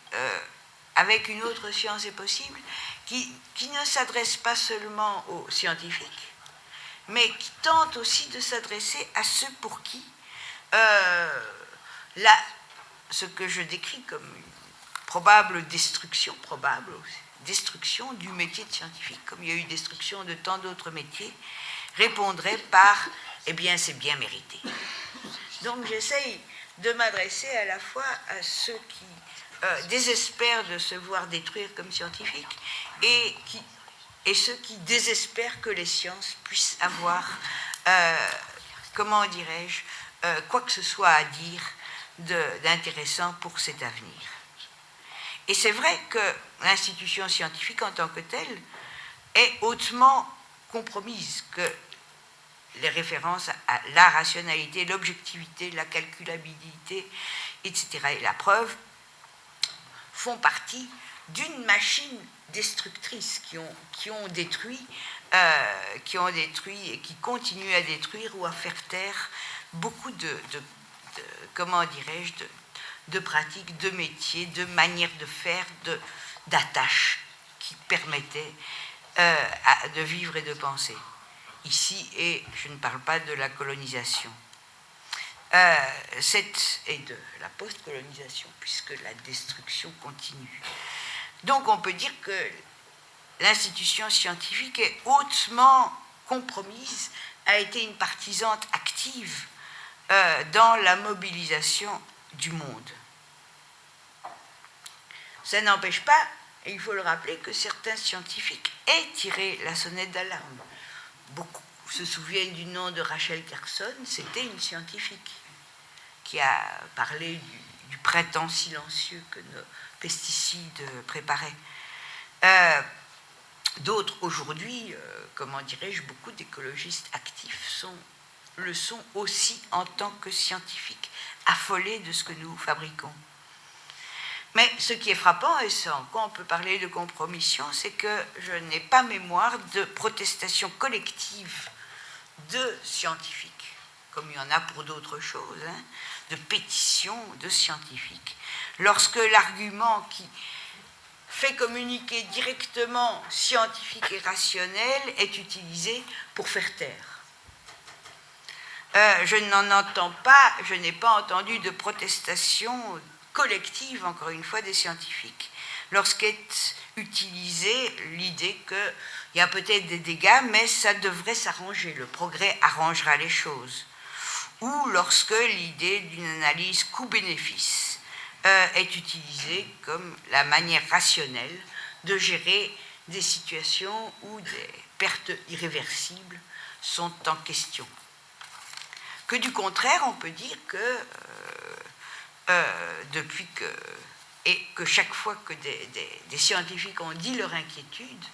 avec une autre science est possible, qui ne s'adresse pas seulement aux scientifiques, mais qui tente aussi de s'adresser à ceux pour qui ce que je décris comme une probable destruction du métier de scientifique, comme il y a eu destruction de tant d'autres métiers, répondrait par « eh bien, c'est bien mérité ». Donc j'essaye de m'adresser à la fois à ceux qui désespèrent de se voir détruire comme scientifiques et ceux qui désespèrent que les sciences puissent avoir, comment dirais-je, quoi que ce soit à dire d'intéressant pour cet avenir. Et c'est vrai que l'institution scientifique en tant que telle est hautement compromise, que les références à la rationalité, l'objectivité, la calculabilité, etc. et la preuve font partie d'une machine destructrice qui ont détruit et qui continuent à détruire ou à faire taire beaucoup comment dirais-je, de pratiques, de métiers, de manières de faire, d'attaches qui permettaient de vivre et de penser. Ici, et je ne parle pas de la colonisation, et de la post-colonisation, puisque la destruction continue. Donc on peut dire que l'institution scientifique est hautement compromise, a été une partisane active dans la mobilisation du monde. Ça n'empêche pas, et il faut le rappeler, que certains scientifiques aient tiré la sonnette d'alarme. Beaucoup se souviennent du nom de Rachel Carson, c'était une scientifique qui a parlé du printemps silencieux que nos pesticides préparaient. D'autres aujourd'hui, comment dirais-je, beaucoup d'écologistes actifs le sont aussi en tant que scientifiques, affolés de ce que nous fabriquons. Mais ce qui est frappant, et c'est en quoi on peut parler de compromission, c'est que je n'ai pas mémoire de protestation collective de scientifiques, comme il y en a pour d'autres choses, de pétitions de scientifiques, lorsque l'argument qui fait communiquer directement scientifique et rationnel est utilisé pour faire taire. Je n'ai pas entendu de protestation collective, encore une fois, des scientifiques, lorsqu'est utilisée l'idée qu'il y a peut-être des dégâts, mais ça devrait s'arranger, le progrès arrangera les choses. Ou lorsque l'idée d'une analyse coût-bénéfice est utilisée comme la manière rationnelle de gérer des situations où des pertes irréversibles sont en question. Que du contraire, on peut dire que depuis que, et que chaque fois que des scientifiques ont dit leur inquiétude,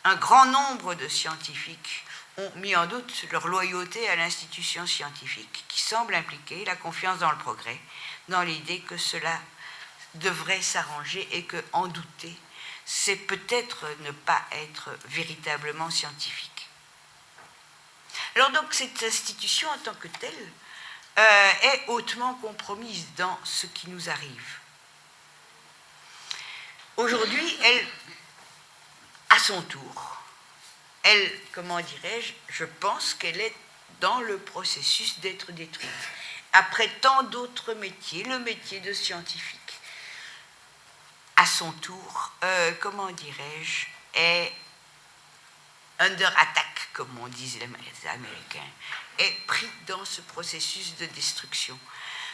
un grand nombre de scientifiques ont mis en doute leur loyauté à l'institution scientifique, qui semble impliquer la confiance dans le progrès, dans l'idée que cela devrait s'arranger et que en douter, c'est peut-être ne pas être véritablement scientifique. Alors donc cette institution en tant que telle est hautement compromise dans ce qui nous arrive. Aujourd'hui, elle, à son tour, elle, comment dirais-je, je pense qu'elle est dans le processus d'être détruite. Après tant d'autres métiers, le métier de scientifique, à son tour, comment dirais-je, est under attack, comme on disent les Américains, est pris dans ce processus de destruction.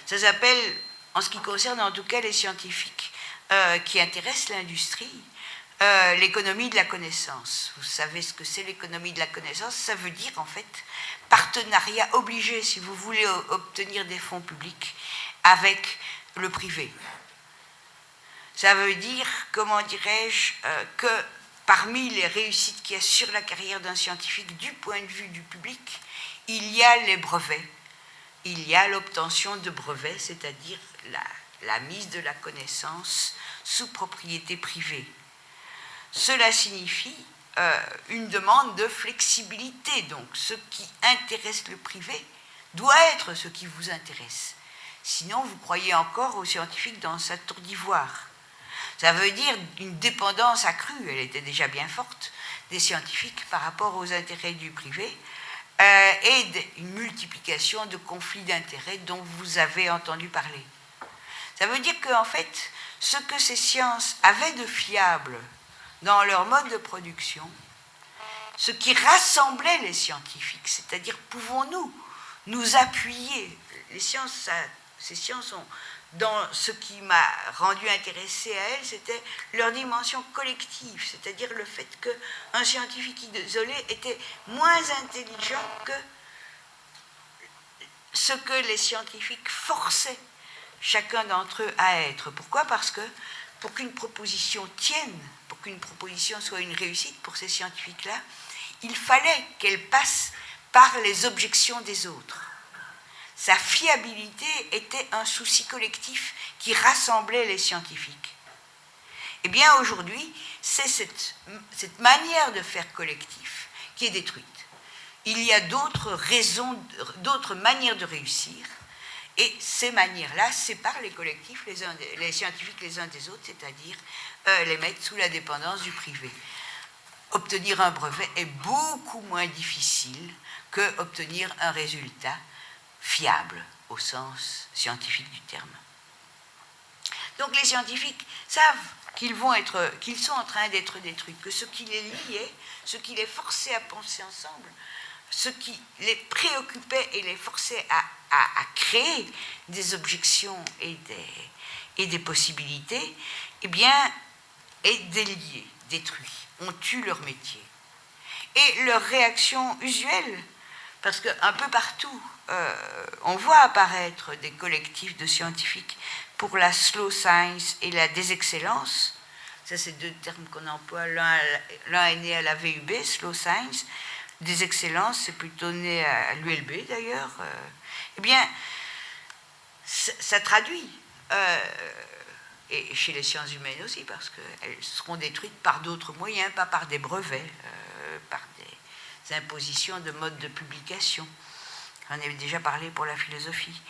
Ça s'appelle, en ce qui concerne en tout cas les scientifiques qui intéressent l'industrie, l'économie de la connaissance. Vous savez ce que c'est l'économie de la connaissance? Ça veut dire en fait partenariat obligé, si vous voulez obtenir des fonds publics, avec le privé. Ça veut dire, comment dirais-je, que parmi les réussites qu'il y a sur la carrière d'un scientifique du point de vue du public, il y a les brevets, il y a l'obtention de brevets, c'est-à-dire la mise de la connaissance sous propriété privée. Cela signifie une demande de flexibilité, donc ce qui intéresse le privé doit être ce qui vous intéresse. Sinon, vous croyez encore aux scientifiques dans sa tour d'ivoire. Ça veut dire une dépendance accrue, elle était déjà bien forte, des scientifiques par rapport aux intérêts du privé, et une multiplication de conflits d'intérêts dont vous avez entendu parler. Ça veut dire qu'en fait, ce que ces sciences avaient de fiable dans leur mode de production, ce qui rassemblait les scientifiques, c'est-à-dire pouvons-nous nous appuyer, ces sciences ont, dans ce qui m'a rendu intéressée à elles, c'était leur dimension collective, c'est-à-dire le fait qu'un scientifique isolé était moins intelligent que ce que les scientifiques forçaient chacun d'entre eux à être. Pourquoi? Parce que pour qu'une proposition tienne, pour qu'une proposition soit une réussite pour ces scientifiques-là, il fallait qu'elle passe par les objections des autres. Sa fiabilité était un souci collectif qui rassemblait les scientifiques. Eh bien, aujourd'hui, c'est cette manière de faire collectif qui est détruite. Il y a d'autres raisons, d'autres manières de réussir, et ces manières-là séparent les collectifs, les scientifiques les uns des autres, c'est-à-dire les mettre sous la dépendance du privé. Obtenir un brevet est beaucoup moins difficile que obtenir un résultat fiable au sens scientifique du terme. Donc les scientifiques savent qu'ils sont en train d'être détruits, que ce qui les liait, ce qui les forçait à penser ensemble, ce qui les préoccupait et les forçait à créer des objections et des possibilités, eh bien, est délié, détruit. On tue leur métier. Et leur réaction usuelle, parce qu'un peu partout, on voit apparaître des collectifs de scientifiques pour la slow science et la désexcellence. Ça, c'est deux termes qu'on emploie. L'un est né à la VUB, slow science. Désexcellence, c'est plutôt né à l'ULB d'ailleurs. Eh bien, ça traduit, et chez les sciences humaines aussi, parce qu'elles seront détruites par d'autres moyens, pas par des brevets, par des impositions de modes de publication. J'en ai déjà parlé pour la philosophie.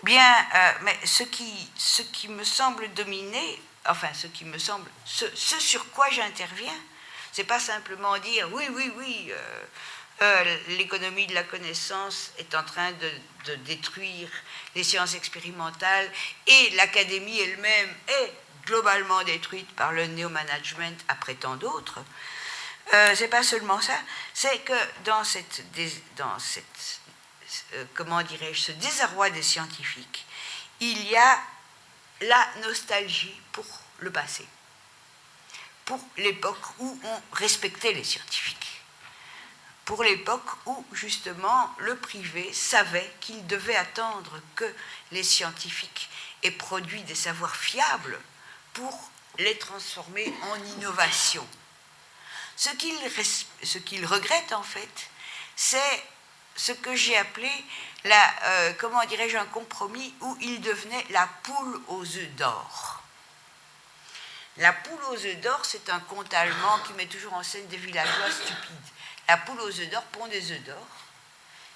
Bien, mais ce qui me semble dominer, enfin, ce sur quoi j'interviens, c'est pas simplement dire oui, l'économie de la connaissance est en train de détruire les sciences expérimentales et l'académie elle-même est globalement détruite par le néo-management après tant d'autres. C'est pas seulement ça, c'est que dans comment dirais-je, ce désarroi des scientifiques, il y a la nostalgie pour le passé, pour l'époque où on respectait les scientifiques, pour l'époque où justement le privé savait qu'il devait attendre que les scientifiques aient produit des savoirs fiables pour les transformer en innovation. Ce qu'il regrette en fait, c'est ce que j'ai appelé comment dirais-je, un compromis où il devenait la poule aux œufs d'or. La poule aux œufs d'or, c'est un conte allemand qui met toujours en scène des villageois stupides. La poule aux œufs d'or pond des œufs d'or.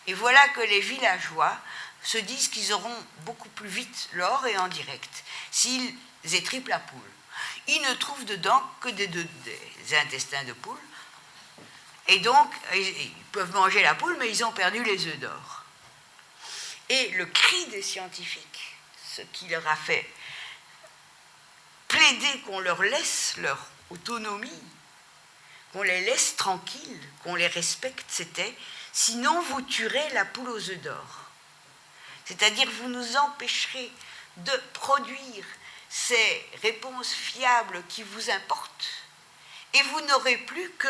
Et voilà que les villageois se disent qu'ils auront beaucoup plus vite l'or et en direct s'ils étripent la poule. Ils ne trouvent dedans que des intestins de poule. Et donc, ils peuvent manger la poule, mais ils ont perdu les œufs d'or. Et le cri des scientifiques, ce qui leur a fait plaider qu'on leur laisse leur autonomie, qu'on les laisse tranquilles, qu'on les respecte, c'était « sinon vous tuerez la poule aux œufs d'or ». C'est-à-dire vous nous empêcherez de produire ces réponses fiables qui vous importent et vous n'aurez plus que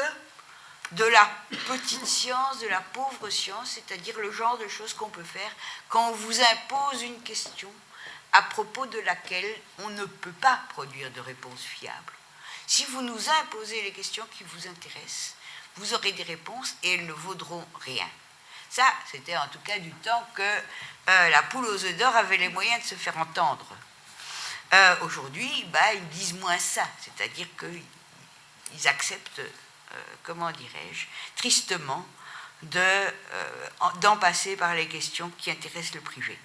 de la petite science, de la pauvre science, c'est-à-dire le genre de choses qu'on peut faire quand on vous impose une question à propos de laquelle on ne peut pas produire de réponse fiable. Si vous nous imposez les questions qui vous intéressent, vous aurez des réponses et elles ne vaudront rien. Ça, c'était en tout cas du temps que la poule aux œufs d'or avait les moyens de se faire entendre. Aujourd'hui, ils disent moins ça, c'est-à-dire qu'ils acceptent, comment dirais-je, tristement, d'en passer par les questions qui intéressent le privé.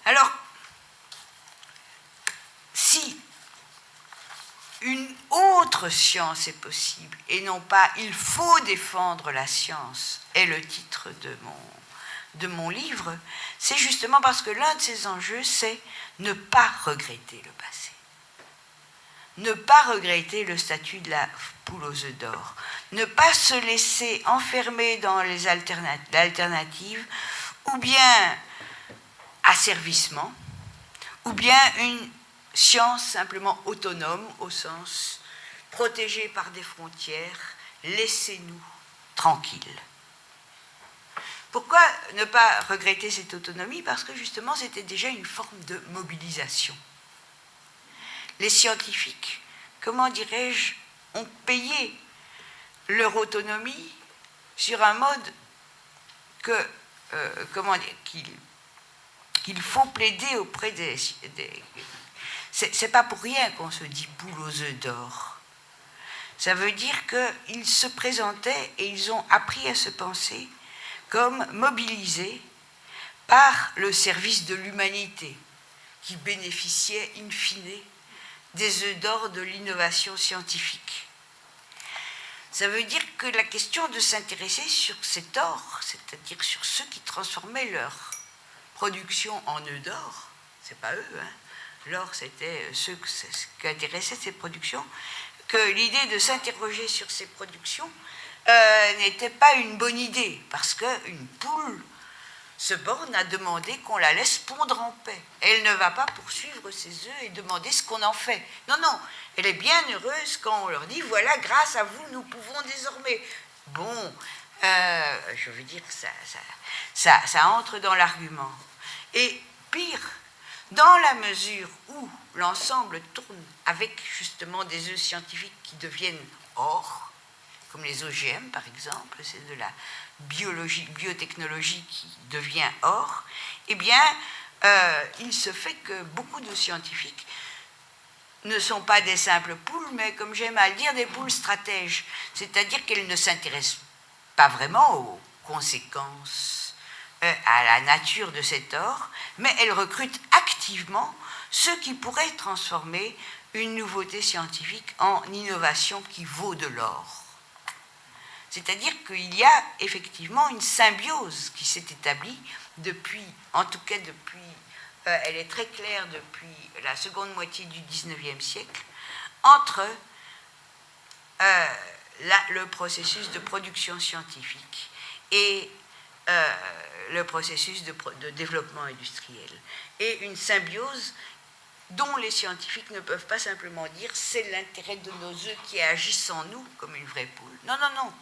Alors, si une autre science est possible, et non pas « il faut défendre la science » est le titre de mon livre, c'est justement parce que l'un de ces enjeux, c'est ne pas regretter le passé. Ne pas regretter le statut de la poule aux œufs d'or. Ne pas se laisser enfermer dans les alternatives, ou bien asservissement, ou bien une science simplement autonome, au sens protégée par des frontières, laissez-nous tranquilles. Pourquoi ne pas regretter cette autonomie? Parce que justement, c'était déjà une forme de mobilisation. Les scientifiques, comment dirais-je, ont payé leur autonomie sur un mode que, qu'il faut plaider auprès des c'est pas pour rien qu'on se dit poule aux œufs d'or. Ça veut dire qu'ils se présentaient et ils ont appris à se penser comme mobilisés par le service de l'humanité qui bénéficiait in fine des œufs d'or de l'innovation scientifique. Ça veut dire que la question de s'intéresser sur cet or, c'est-à-dire sur ceux qui transformaient leur production en œufs d'or, c'est pas eux, hein. L'or, c'était ceux qui intéressaient ces productions, que l'idée de s'interroger sur ces productions n'était pas une bonne idée, parce qu'une poule se borne à demander qu'on la laisse pondre en paix. Elle ne va pas poursuivre ses œufs et demander ce qu'on en fait. Non, non, elle est bien heureuse quand on leur dit, voilà, grâce à vous, nous pouvons désormais. Bon, je veux dire, ça entre dans l'argument. Et pire, dans la mesure où l'ensemble tourne avec justement des œufs scientifiques qui deviennent or, comme les OGM par exemple, c'est de la biotechnologie qui devient or, eh bien, il se fait que beaucoup de scientifiques ne sont pas des simples poules, mais comme j'aime à le dire, des poules stratèges, c'est-à-dire qu'elles ne s'intéressent pas vraiment aux conséquences, à la nature de cet or, mais elles recrutent activement ceux qui pourraient transformer une nouveauté scientifique en innovation qui vaut de l'or. C'est-à-dire qu'il y a effectivement une symbiose qui s'est établie depuis, en tout cas depuis, elle est très claire depuis la seconde moitié du XIXe siècle, entre le processus de production scientifique et le processus de développement industriel, et une symbiose dont les scientifiques ne peuvent pas simplement dire c'est l'intérêt de nos œufs qui agissent en nous comme une vraie poule. Non, non, non.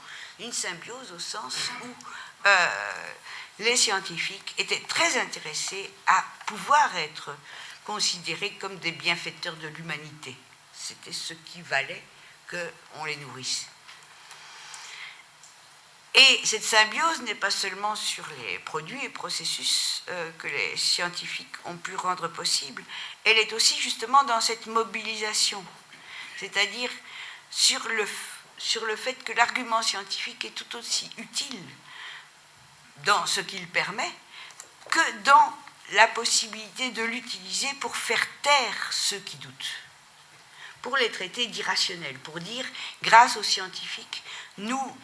Une symbiose au sens où les scientifiques étaient très intéressés à pouvoir être considérés comme des bienfaiteurs de l'humanité. C'était ce qui valait qu'on les nourrisse. Et cette symbiose n'est pas seulement sur les produits et processus que les scientifiques ont pu rendre possible, elle est aussi justement dans cette mobilisation, c'est-à-dire sur le fait que l'argument scientifique est tout aussi utile dans ce qu'il permet que dans la possibilité de l'utiliser pour faire taire ceux qui doutent, pour les traiter d'irrationnels, pour dire, grâce aux scientifiques, nous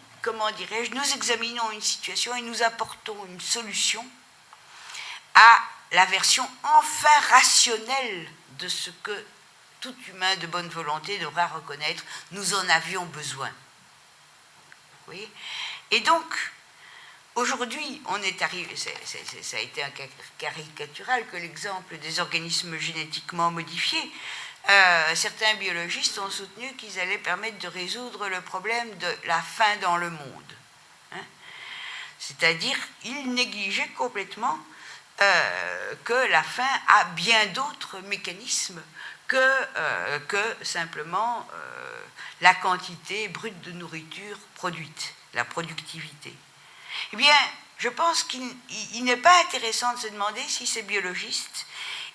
examinons une situation et nous apportons une solution à la version enfin rationnelle de ce que tout humain de bonne volonté devra reconnaître, nous en avions besoin. Vous voyez ? Et donc, aujourd'hui, on est arrivé, ça a été un caricatural que l'exemple des organismes génétiquement modifiés. Certains biologistes ont soutenu qu'ils allaient permettre de résoudre le problème de la faim dans le monde. Hein? C'est-à-dire, ils négligeaient complètement que la faim a bien d'autres mécanismes que simplement la quantité brute de nourriture produite, la productivité. Eh bien, je pense qu'il n'est pas intéressant de se demander si ces biologistes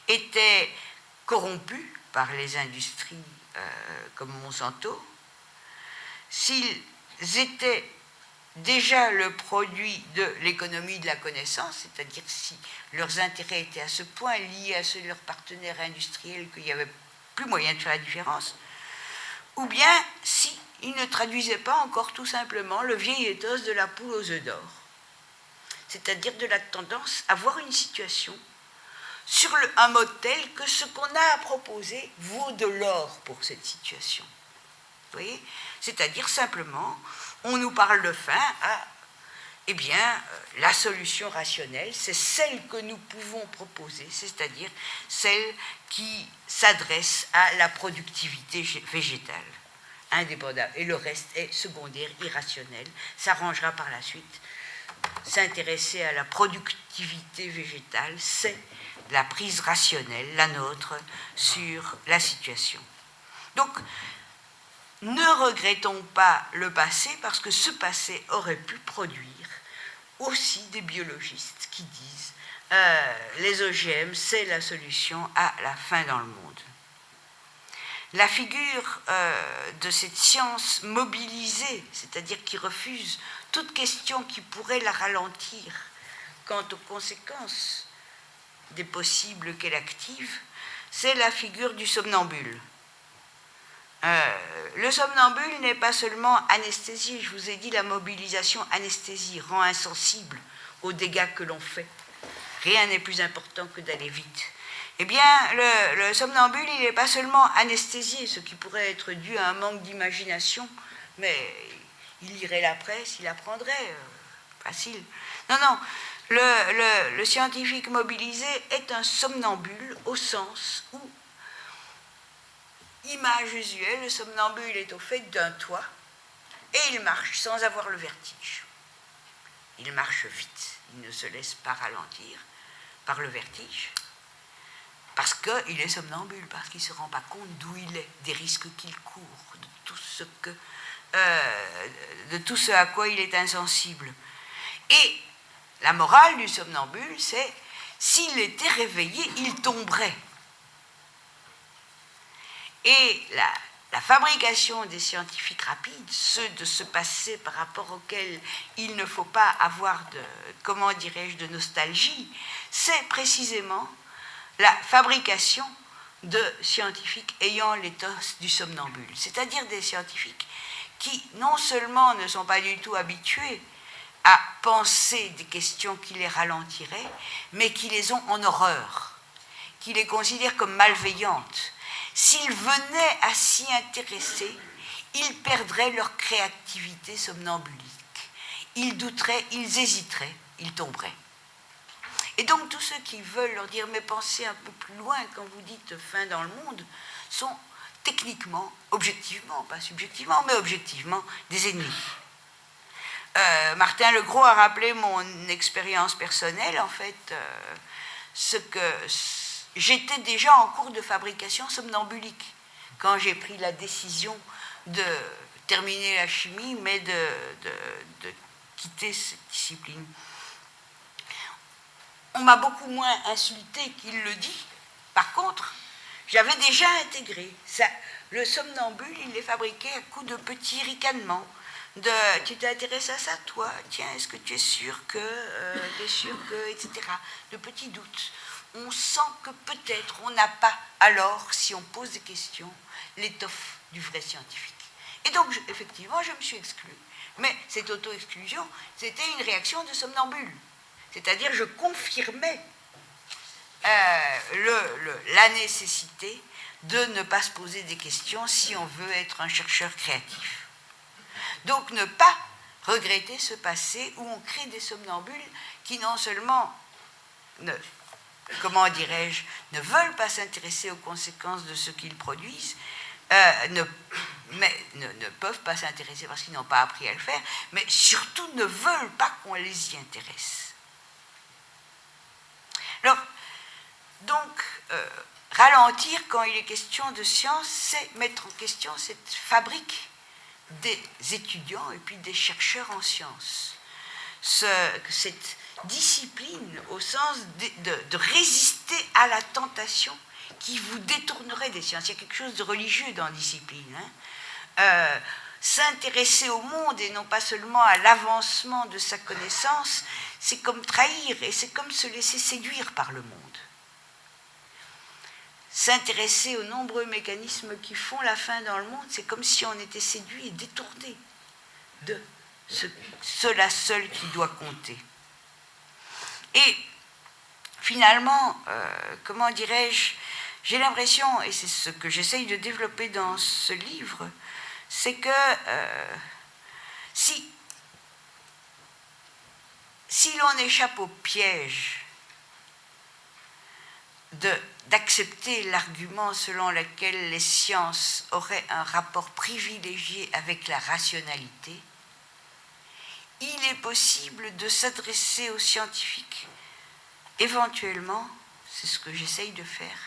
étaient corrompus par les industries comme Monsanto, s'ils étaient déjà le produit de l'économie de la connaissance, c'est-à-dire si leurs intérêts étaient à ce point liés à ceux de leurs partenaires industriels qu'il n'y avait plus moyen de faire la différence, ou bien s'ils ne traduisaient pas encore tout simplement le vieil ethos de la poule aux œufs d'or, c'est-à-dire de la tendance à voir une situation sur un mode tel que ce qu'on a à proposer vaut de l'or pour cette situation. Vous voyez ? C'est-à-dire simplement, on nous parle de faim, eh bien, la solution rationnelle, c'est celle que nous pouvons proposer, c'est-à-dire celle qui s'adresse à la productivité végétale, indépendable. Et le reste est secondaire, irrationnel, s'arrangera par la suite. S'intéresser à la productivité végétale, c'est la prise rationnelle, la nôtre, sur la situation. Donc, ne regrettons pas le passé, parce que ce passé aurait pu produire aussi des biologistes qui disent les OGM, c'est la solution à la faim dans le monde. La figure de cette science mobilisée, c'est-à-dire qui refuse toute question qui pourrait la ralentir quant aux conséquences des possibles qu'elle active, c'est la figure du somnambule. Le somnambule n'est pas seulement anesthésié, je vous ai dit, la mobilisation anesthésie rend insensible aux dégâts que l'on fait. Rien n'est plus important que d'aller vite. Eh bien, le somnambule, il n'est pas seulement anesthésié, ce qui pourrait être dû à un manque d'imagination, mais il lirait la presse, il apprendrait, facile. Non, non, le scientifique mobilisé est un somnambule au sens où, image usuelle, le somnambule est au fait d'un toit et il marche sans avoir le vertige. Il marche vite, il ne se laisse pas ralentir par le vertige, parce qu'il est somnambule, parce qu'il ne se rend pas compte d'où il est, des risques qu'il court, de tout ce à quoi il est insensible. Et la morale du somnambule, c'est s'il était réveillé, il tomberait. Et la fabrication des scientifiques rapides, ceux de ce passé par rapport auquel il ne faut pas avoir de nostalgie, c'est précisément la fabrication de scientifiques ayant l'éthos du somnambule, c'est-à-dire des scientifiques qui non seulement ne sont pas du tout habitués à penser des questions qui les ralentiraient, mais qui les ont en horreur, qui les considèrent comme malveillantes. S'ils venaient à s'y intéresser, ils perdraient leur créativité somnambulique. Ils douteraient, ils hésiteraient, ils tomberaient. Et donc tous ceux qui veulent leur dire mais pensez un peu plus loin quand vous dites fin dans le monde sont techniquement, objectivement, pas subjectivement, mais objectivement des ennemis. Martin Legros a rappelé mon expérience personnelle, en fait, j'étais déjà en cours de fabrication somnambulique quand j'ai pris la décision de terminer la chimie, mais de quitter cette discipline. On m'a beaucoup moins insulté qu'il le dit. Par contre, j'avais déjà intégré. Le somnambule, il est fabriqué à coups de petits ricanements. Tu t'intéresses à ça, toi? Tiens, est-ce que tu es sûr que, etc. De petits doutes. On sent que peut-être on n'a pas, alors, si on pose des questions, l'étoffe du vrai scientifique. Et donc, effectivement, je me suis exclue. Mais cette auto-exclusion, c'était une réaction de somnambule. C'est-à-dire, je confirmais la nécessité de ne pas se poser des questions si on veut être un chercheur créatif. Donc ne pas regretter ce passé où on crée des somnambules qui non seulement ne veulent pas s'intéresser aux conséquences de ce qu'ils produisent, mais ne peuvent pas s'intéresser parce qu'ils n'ont pas appris à le faire, mais surtout ne veulent pas qu'on les y intéresse. Alors, donc, ralentir quand il est question de science, c'est mettre en question cette fabrique des étudiants et puis des chercheurs en sciences. Cette discipline au sens de résister à la tentation qui vous détournerait des sciences. Il y a quelque chose de religieux dans la discipline. S'intéresser au monde et non pas seulement à l'avancement de sa connaissance, c'est comme trahir et c'est comme se laisser séduire par le monde. S'intéresser aux nombreux mécanismes qui font la fin dans le monde, c'est comme si on était séduit et détourné de cela seul qui doit compter. Et finalement, j'ai l'impression, et c'est ce que j'essaye de développer dans ce livre, c'est que si l'on échappe au piège d'accepter l'argument selon lequel les sciences auraient un rapport privilégié avec la rationalité, il est possible de s'adresser aux scientifiques, éventuellement, c'est ce que j'essaye de faire,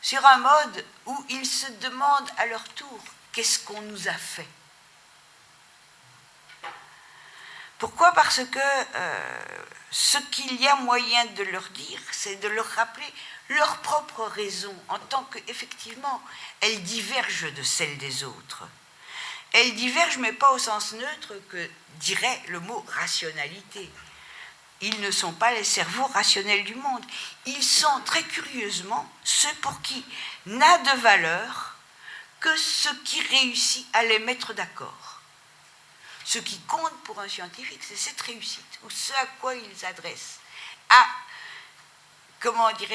sur un mode où ils se demandent à leur tour qu'est-ce qu'on nous a fait. Pourquoi ? Parce que ce qu'il y a moyen de leur dire, c'est de leur rappeler leur propre raison, en tant qu'effectivement, elles divergent de celles des autres. Elles divergent, mais pas au sens neutre que dirait le mot rationalité. Ils ne sont pas les cerveaux rationnels du monde. Ils sont très curieusement ceux pour qui n'a de valeur que ce qui réussit à les mettre d'accord. Ce qui compte pour un scientifique, c'est cette réussite, ou ce à quoi il s'adresse.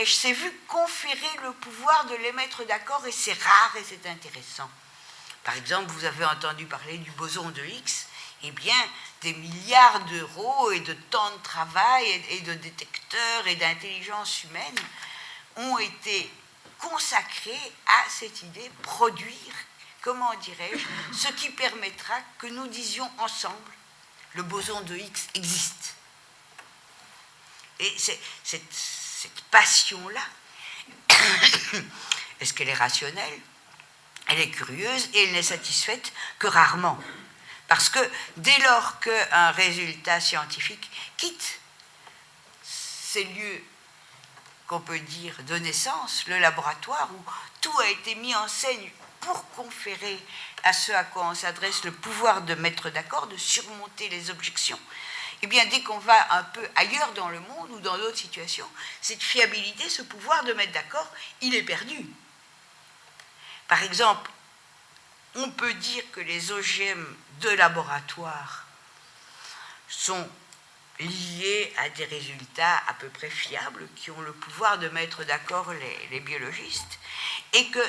C'est vu conférer le pouvoir de les mettre d'accord, et c'est rare et c'est intéressant. Par exemple, vous avez entendu parler du boson de Higgs, eh bien, des milliards d'euros et de temps de travail et de détecteurs et d'intelligence humaine ont été consacrés à cette idée, produire, ce qui permettra que nous disions ensemble, le boson de Higgs existe. Et cette passion-là, est-ce qu'elle est rationnelle ? Elle est curieuse et elle n'est satisfaite que rarement. Parce que dès lors qu'un résultat scientifique quitte ces lieux qu'on peut dire de naissance, le laboratoire où tout a été mis en scène pour conférer à ce à quoi on s'adresse le pouvoir de mettre d'accord, de surmonter les objections, eh bien dès qu'on va un peu ailleurs dans le monde ou dans d'autres situations, cette fiabilité, ce pouvoir de mettre d'accord, il est perdu. Par exemple, on peut dire que les OGM de laboratoire sont liés à des résultats à peu près fiables qui ont le pouvoir de mettre d'accord les biologistes, et que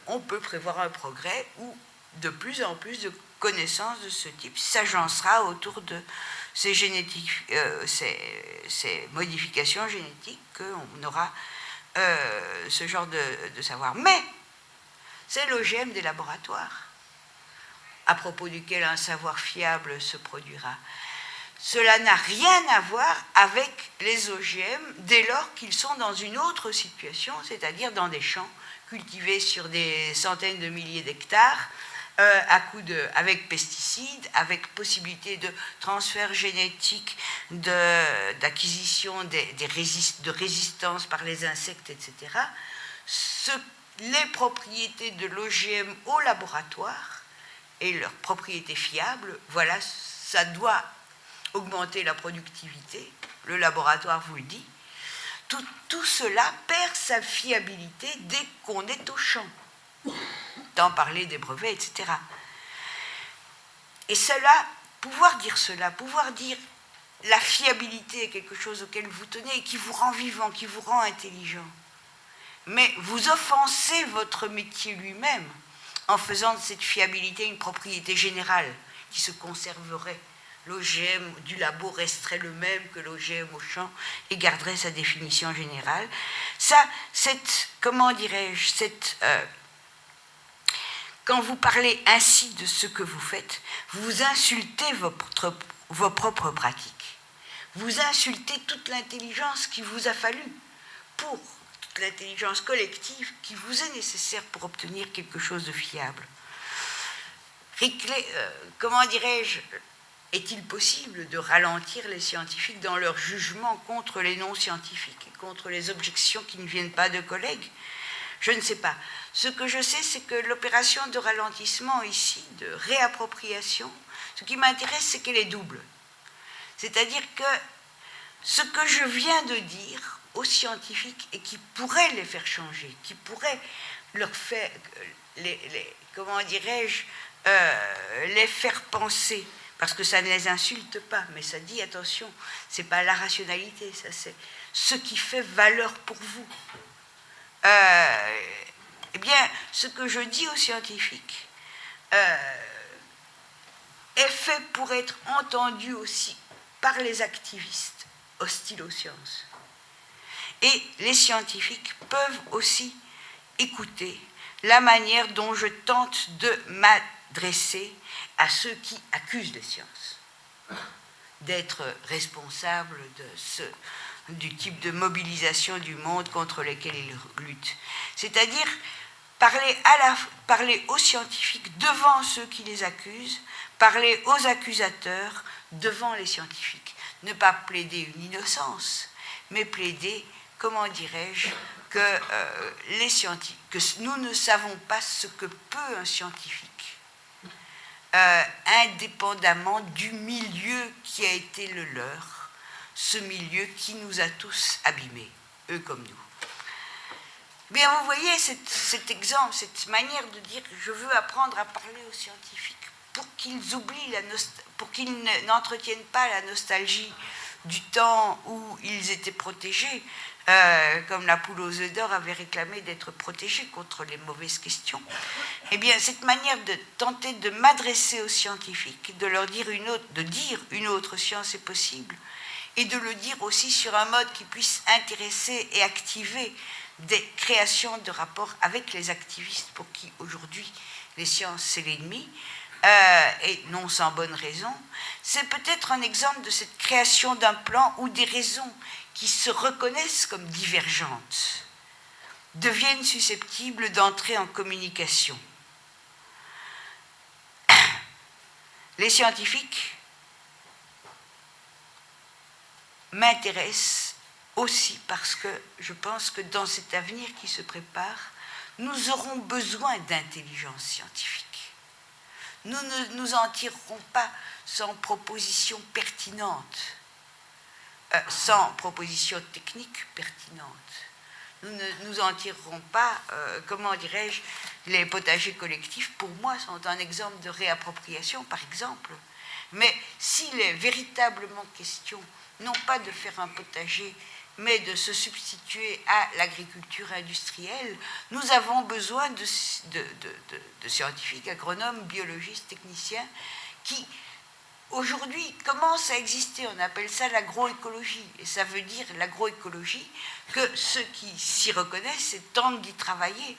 on peut prévoir un progrès où de plus en plus de connaissances de ce type s'agencera autour de ces modifications génétiques qu'on aura ce genre de savoir. Mais c'est l'OGM des laboratoires, à propos duquel un savoir fiable se produira. Cela n'a rien à voir avec les OGM dès lors qu'ils sont dans une autre situation, c'est-à-dire dans des champs cultivés sur des centaines de milliers d'hectares, avec pesticides, avec possibilité de transfert génétique, d'acquisition de résistance par les insectes, etc. Les propriétés de l'OGM au laboratoire et leurs propriétés fiables, voilà, ça doit augmenter la productivité, le laboratoire vous le dit. Tout cela perd sa fiabilité dès qu'on est au champ. Tant parler des brevets, etc. Et cela, pouvoir dire la fiabilité est quelque chose auquel vous tenez et qui vous rend vivant, qui vous rend intelligent. Mais vous offensez votre métier lui-même en faisant de cette fiabilité une propriété générale qui se conserverait. L'OGM du labo resterait le même que l'OGM au champ et garderait sa définition générale. Ça, comment dirais-je, quand vous parlez ainsi de ce que vous faites, vous insultez vos propres pratiques. Vous insultez toute l'intelligence qu'il vous a fallu pour toute l'intelligence collective qui vous est nécessaire pour obtenir quelque chose de fiable. Comment dirais-je, est-il possible de ralentir les scientifiques dans leur jugement contre les non-scientifiques et contre les objections qui ne viennent pas de collègues? Je ne sais pas. Ce que je sais, c'est que l'opération de ralentissement ici, de réappropriation, ce qui m'intéresse, c'est qu'elle est double. C'est-à-dire que ce que je viens de dire aux scientifiques et qui pourrait les faire changer, qui pourrait leur faire, comment dirais-je, les faire penser, parce que ça ne les insulte pas, mais ça dit attention, c'est pas la rationalité, ça c'est ce qui fait valeur pour vous. Eh bien, ce que je dis aux scientifiques est fait pour être entendu aussi par les activistes hostiles aux sciences. Et les scientifiques peuvent aussi écouter la manière dont je tente de m'adresser à ceux qui accusent les sciences d'être responsables du type de mobilisation du monde contre lesquels ils luttent. C'est-à-dire parler aux scientifiques devant ceux qui les accusent, parler aux accusateurs devant les scientifiques. Ne pas plaider une innocence, mais plaider, comment dirais-je, que nous ne savons pas ce que peut un scientifique, indépendamment du milieu qui a été le leur, ce milieu qui nous a tous abîmés, eux comme nous. Bien, vous voyez cet exemple, cette manière de dire « je veux apprendre à parler aux scientifiques » pour qu'ils oublient pour qu'ils n'entretiennent pas la nostalgie du temps où ils étaient protégés, comme la poule aux œufs d'or avait réclamé d'être protégée contre les mauvaises questions. Eh bien, cette manière de tenter de m'adresser aux scientifiques, de leur dire une autre science est possible, et de le dire aussi sur un mode qui puisse intéresser et activer des créations de rapports avec les activistes pour qui aujourd'hui les sciences c'est l'ennemi, et non sans bonne raison, c'est peut-être un exemple de cette création d'un plan où des raisons qui se reconnaissent comme divergentes deviennent susceptibles d'entrer en communication. Les scientifiques m'intéressent aussi parce que je pense que dans cet avenir qui se prépare, nous aurons besoin d'intelligence scientifique. Nous ne nous en tirerons pas sans propositions pertinentes, sans propositions techniques pertinentes. Nous ne nous en tirerons pas, comment dirais-je, les potagers collectifs, pour moi, sont un exemple de réappropriation, par exemple. Mais s'il est véritablement question, non pas de faire un potager, mais de se substituer à l'agriculture industrielle, nous avons besoin de scientifiques, agronomes, biologistes, techniciens qui aujourd'hui commence à exister, on appelle ça l'agroécologie, et ça veut dire l'agroécologie que ceux qui s'y reconnaissent et tentent d'y travailler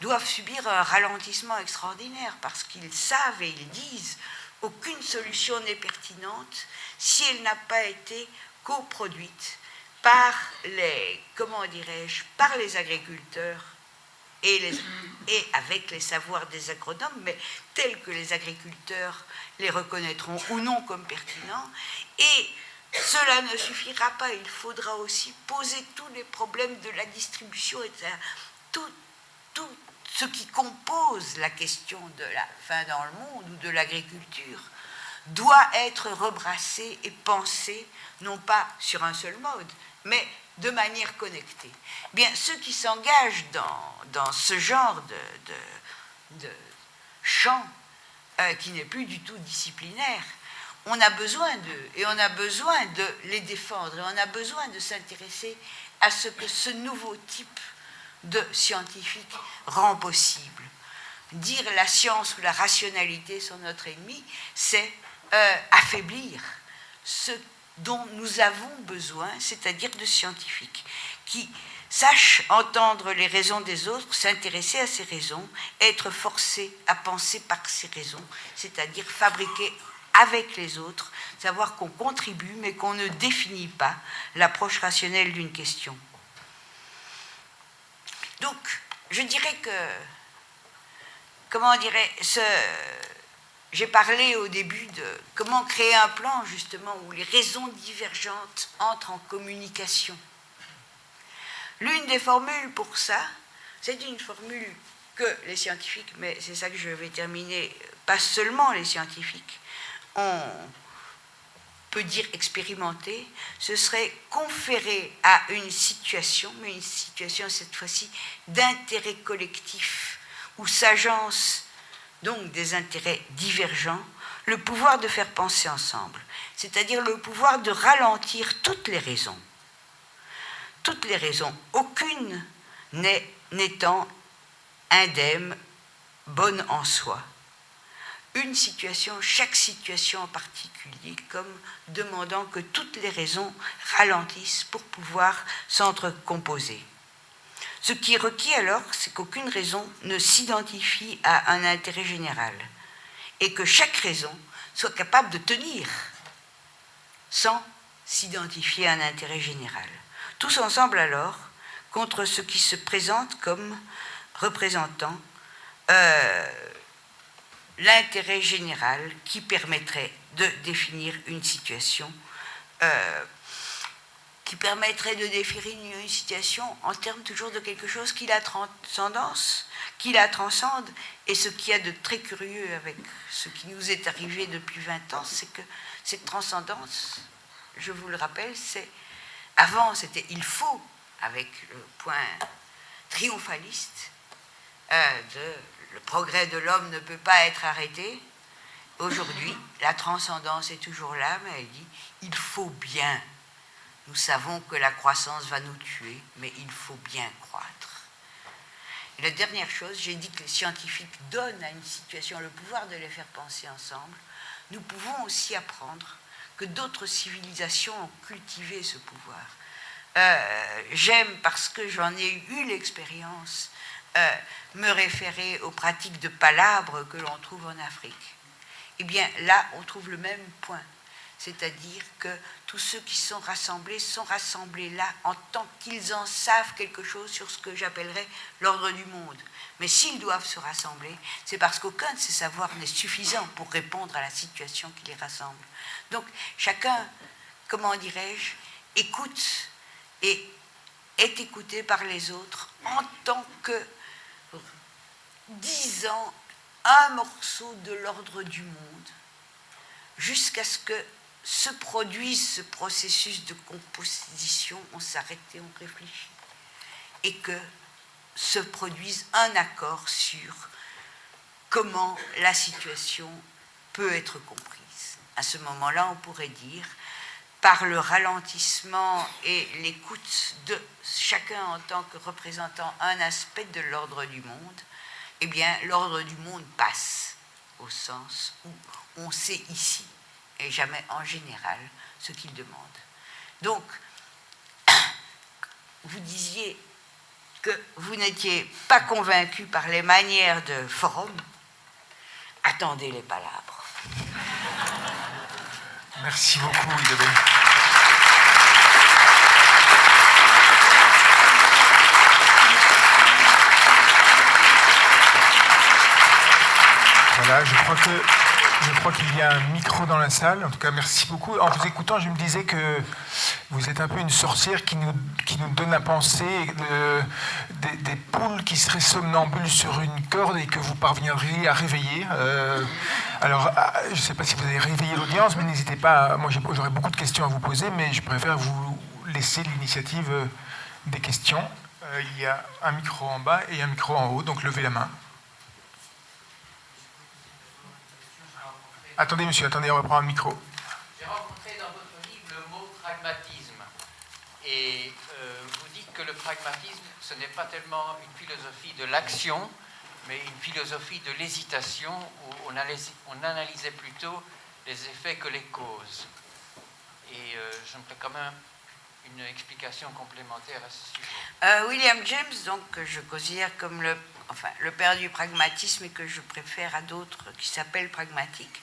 doivent subir un ralentissement extraordinaire parce qu'ils savent et ils disent aucune solution n'est pertinente si elle n'a pas été coproduite par les, comment dirais-je, par les agriculteurs et avec les savoirs des agronomes, mais tels que les agriculteurs les reconnaîtront ou non comme pertinents. Et cela ne suffira pas, il faudra aussi poser tous les problèmes de la distribution, etc. Tout ce qui compose la question de la faim dans le monde ou de l'agriculture doit être rebrassé et pensé, non pas sur un seul mode, mais de manière connectée. Bien, ceux qui s'engagent dans ce genre de champ, qui n'est plus du tout disciplinaire, on a besoin d'eux, et on a besoin de les défendre, et on a besoin de s'intéresser à ce que ce nouveau type de scientifique rend possible. Dire la science ou la rationalité sont notre ennemi, c'est affaiblir ce dont nous avons besoin, c'est-à-dire de scientifiques qui sachent entendre les raisons des autres, s'intéresser à ces raisons, être forcés à penser par ces raisons, c'est-à-dire fabriquer avec les autres, savoir qu'on contribue mais qu'on ne définit pas l'approche rationnelle d'une question. Donc, je dirais que, comment dirais j'ai parlé au début de comment créer un plan, justement, où les raisons divergentes entrent en communication. L'une des formules pour ça, c'est une formule que les scientifiques, mais c'est ça que je vais terminer, pas seulement les scientifiques, on peut dire expérimenter, ce serait conférer à une situation, mais une situation cette fois-ci d'intérêt collectif, où s'agencent donc des intérêts divergents, le pouvoir de faire penser ensemble, c'est-à-dire le pouvoir de ralentir toutes les raisons, aucune n'étant indemne, bonne en soi. Chaque situation en particulier, comme demandant que toutes les raisons ralentissent pour pouvoir s'entrecomposer. Ce qui est requis alors, c'est qu'aucune raison ne s'identifie à un intérêt général et que chaque raison soit capable de tenir sans s'identifier à un intérêt général. Tous ensemble alors, contre ce qui se présente comme représentant l'intérêt général qui permettrait de définir une situation en termes toujours de quelque chose qui la transcendance, qui la transcende. Et ce qu'il y a de très curieux avec ce qui nous est arrivé depuis 20 ans, c'est que cette transcendance, je vous le rappelle, avant c'était il faut, avec le point triomphaliste le progrès de l'homme ne peut pas être arrêté. Aujourd'hui, la transcendance est toujours là, mais elle dit il faut bien. Nous savons que la croissance va nous tuer, mais il faut bien croître. Et la dernière chose, j'ai dit que les scientifiques donnent à une situation le pouvoir de les faire penser ensemble. Nous pouvons aussi apprendre que d'autres civilisations ont cultivé ce pouvoir. J'aime, parce que j'en ai eu l'expérience, me référer aux pratiques de palabres que l'on trouve en Afrique. Eh bien, là, on trouve le même point. C'est-à-dire que tous ceux qui sont rassemblés là en tant qu'ils en savent quelque chose sur ce que j'appellerais l'ordre du monde. Mais s'ils doivent se rassembler, c'est parce qu'aucun de ces savoirs n'est suffisant pour répondre à la situation qui les rassemble. Donc, chacun, comment dirais-je, écoute et est écouté par les autres en tant que disant un morceau de l'ordre du monde, jusqu'à ce que se produise ce processus de composition, on s'arrête et on réfléchit, et que se produise un accord sur comment la situation peut être comprise. À ce moment-là, on pourrait dire, par le ralentissement et l'écoute de chacun en tant que représentant un aspect de l'ordre du monde, eh bien, l'ordre du monde passe au sens où on sait ici et jamais en général ce qu'il demande. Donc, vous disiez que vous n'étiez pas convaincu par les manières de Forum. Attendez les palabres.
Merci beaucoup, Isabelle. Voilà, je crois qu'il y a un micro dans la salle. En tout cas, merci beaucoup. En vous écoutant, je me disais que vous êtes un peu une sorcière qui nous donne à penser des poules qui seraient somnambules sur une corde et que vous parviendriez à réveiller. Alors, je ne sais pas si vous avez réveillé l'audience, mais n'hésitez pas. Moi, j'aurais beaucoup de questions à vous poser, mais je préfère vous laisser l'initiative des questions. Il y a un micro en bas et un micro en haut, donc levez la main. Attendez, monsieur, attendez, on va prendre un micro.
J'ai rencontré dans votre livre le mot pragmatisme. Et vous dites que le pragmatisme, ce n'est pas tellement une philosophie de l'action, mais une philosophie de l'hésitation, où on analysait plutôt les effets que les causes. Et j'aimerais quand même une explication complémentaire à ce sujet.
William James, donc, que je considère comme le père du pragmatisme et que je préfère à d'autres qui s'appellent pragmatiques,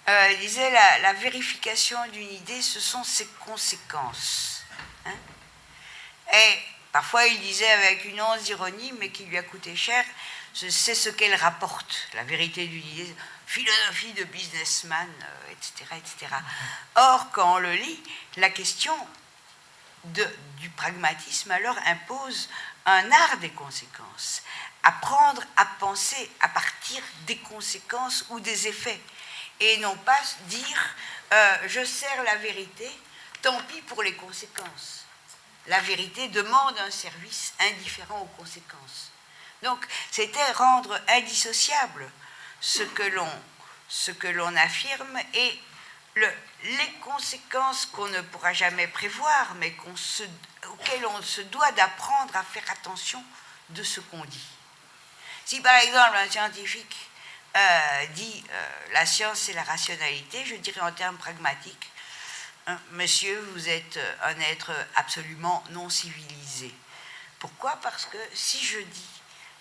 il disait la vérification d'une idée, ce sont ses conséquences. Hein? Et parfois, il disait avec une once d'ironie, mais qui lui a coûté cher, c'est ce qu'elle rapporte, la vérité d'une idée, philosophie de businessman, etc., etc. Or, quand on le lit, la question du pragmatisme alors impose un art des conséquences, apprendre à penser à partir des conséquences ou des effets, et non pas dire je sers la vérité, tant pis pour les conséquences. La vérité demande un service indifférent aux conséquences. Donc, c'était rendre indissociable ce que l'on affirme et les conséquences qu'on ne pourra jamais prévoir, mais auxquelles on se doit d'apprendre à faire attention de ce qu'on dit. Si par exemple un scientifique dit la science c'est la rationalité, je dirais en termes pragmatiques, monsieur, vous êtes un être absolument non civilisé. Pourquoi ? Parce que si je dis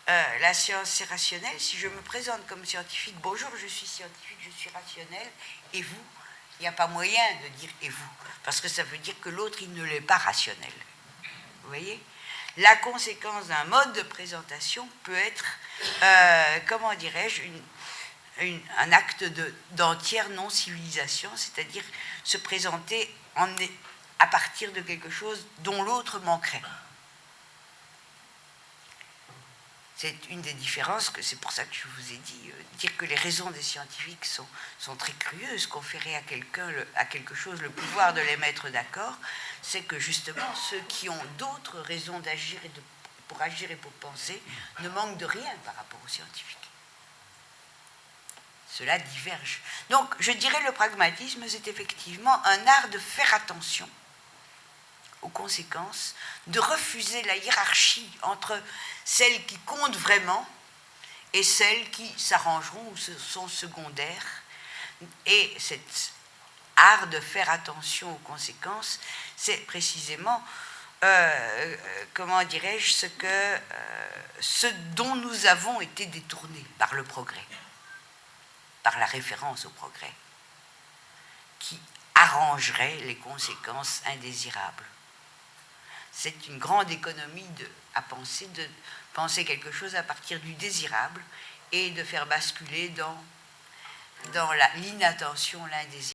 la science c'est rationnel, si je me présente comme scientifique, bonjour, je suis scientifique, je suis rationnel, et vous, il n'y a pas moyen de dire et vous, parce que ça veut dire que l'autre, il ne l'est pas rationnel. Vous voyez ? La conséquence d'un mode de présentation peut être, comment dirais-je, un acte d'entière non-civilisation, c'est-à-dire se présenter à partir de quelque chose dont l'autre manquerait. C'est une des différences, c'est pour ça que je vous ai dit, dire que les raisons des scientifiques sont très curieuses, conférer à quelque chose le pouvoir de les mettre d'accord, c'est que justement ceux qui ont d'autres raisons d'agir pour agir et pour penser ne manquent de rien par rapport aux scientifiques. Cela diverge. Donc, je dirais le pragmatisme, c'est effectivement un art de faire attention aux conséquences, de refuser la hiérarchie entre celles qui comptent vraiment et celles qui s'arrangeront ou sont secondaires. Et cet art de faire attention aux conséquences, c'est précisément, comment dirais-je, ce dont nous avons été détournés par le progrès, par la référence au progrès, qui arrangerait les conséquences indésirables. C'est une grande économie de penser quelque chose à partir du désirable et de faire basculer dans l'inattention l'indésirable.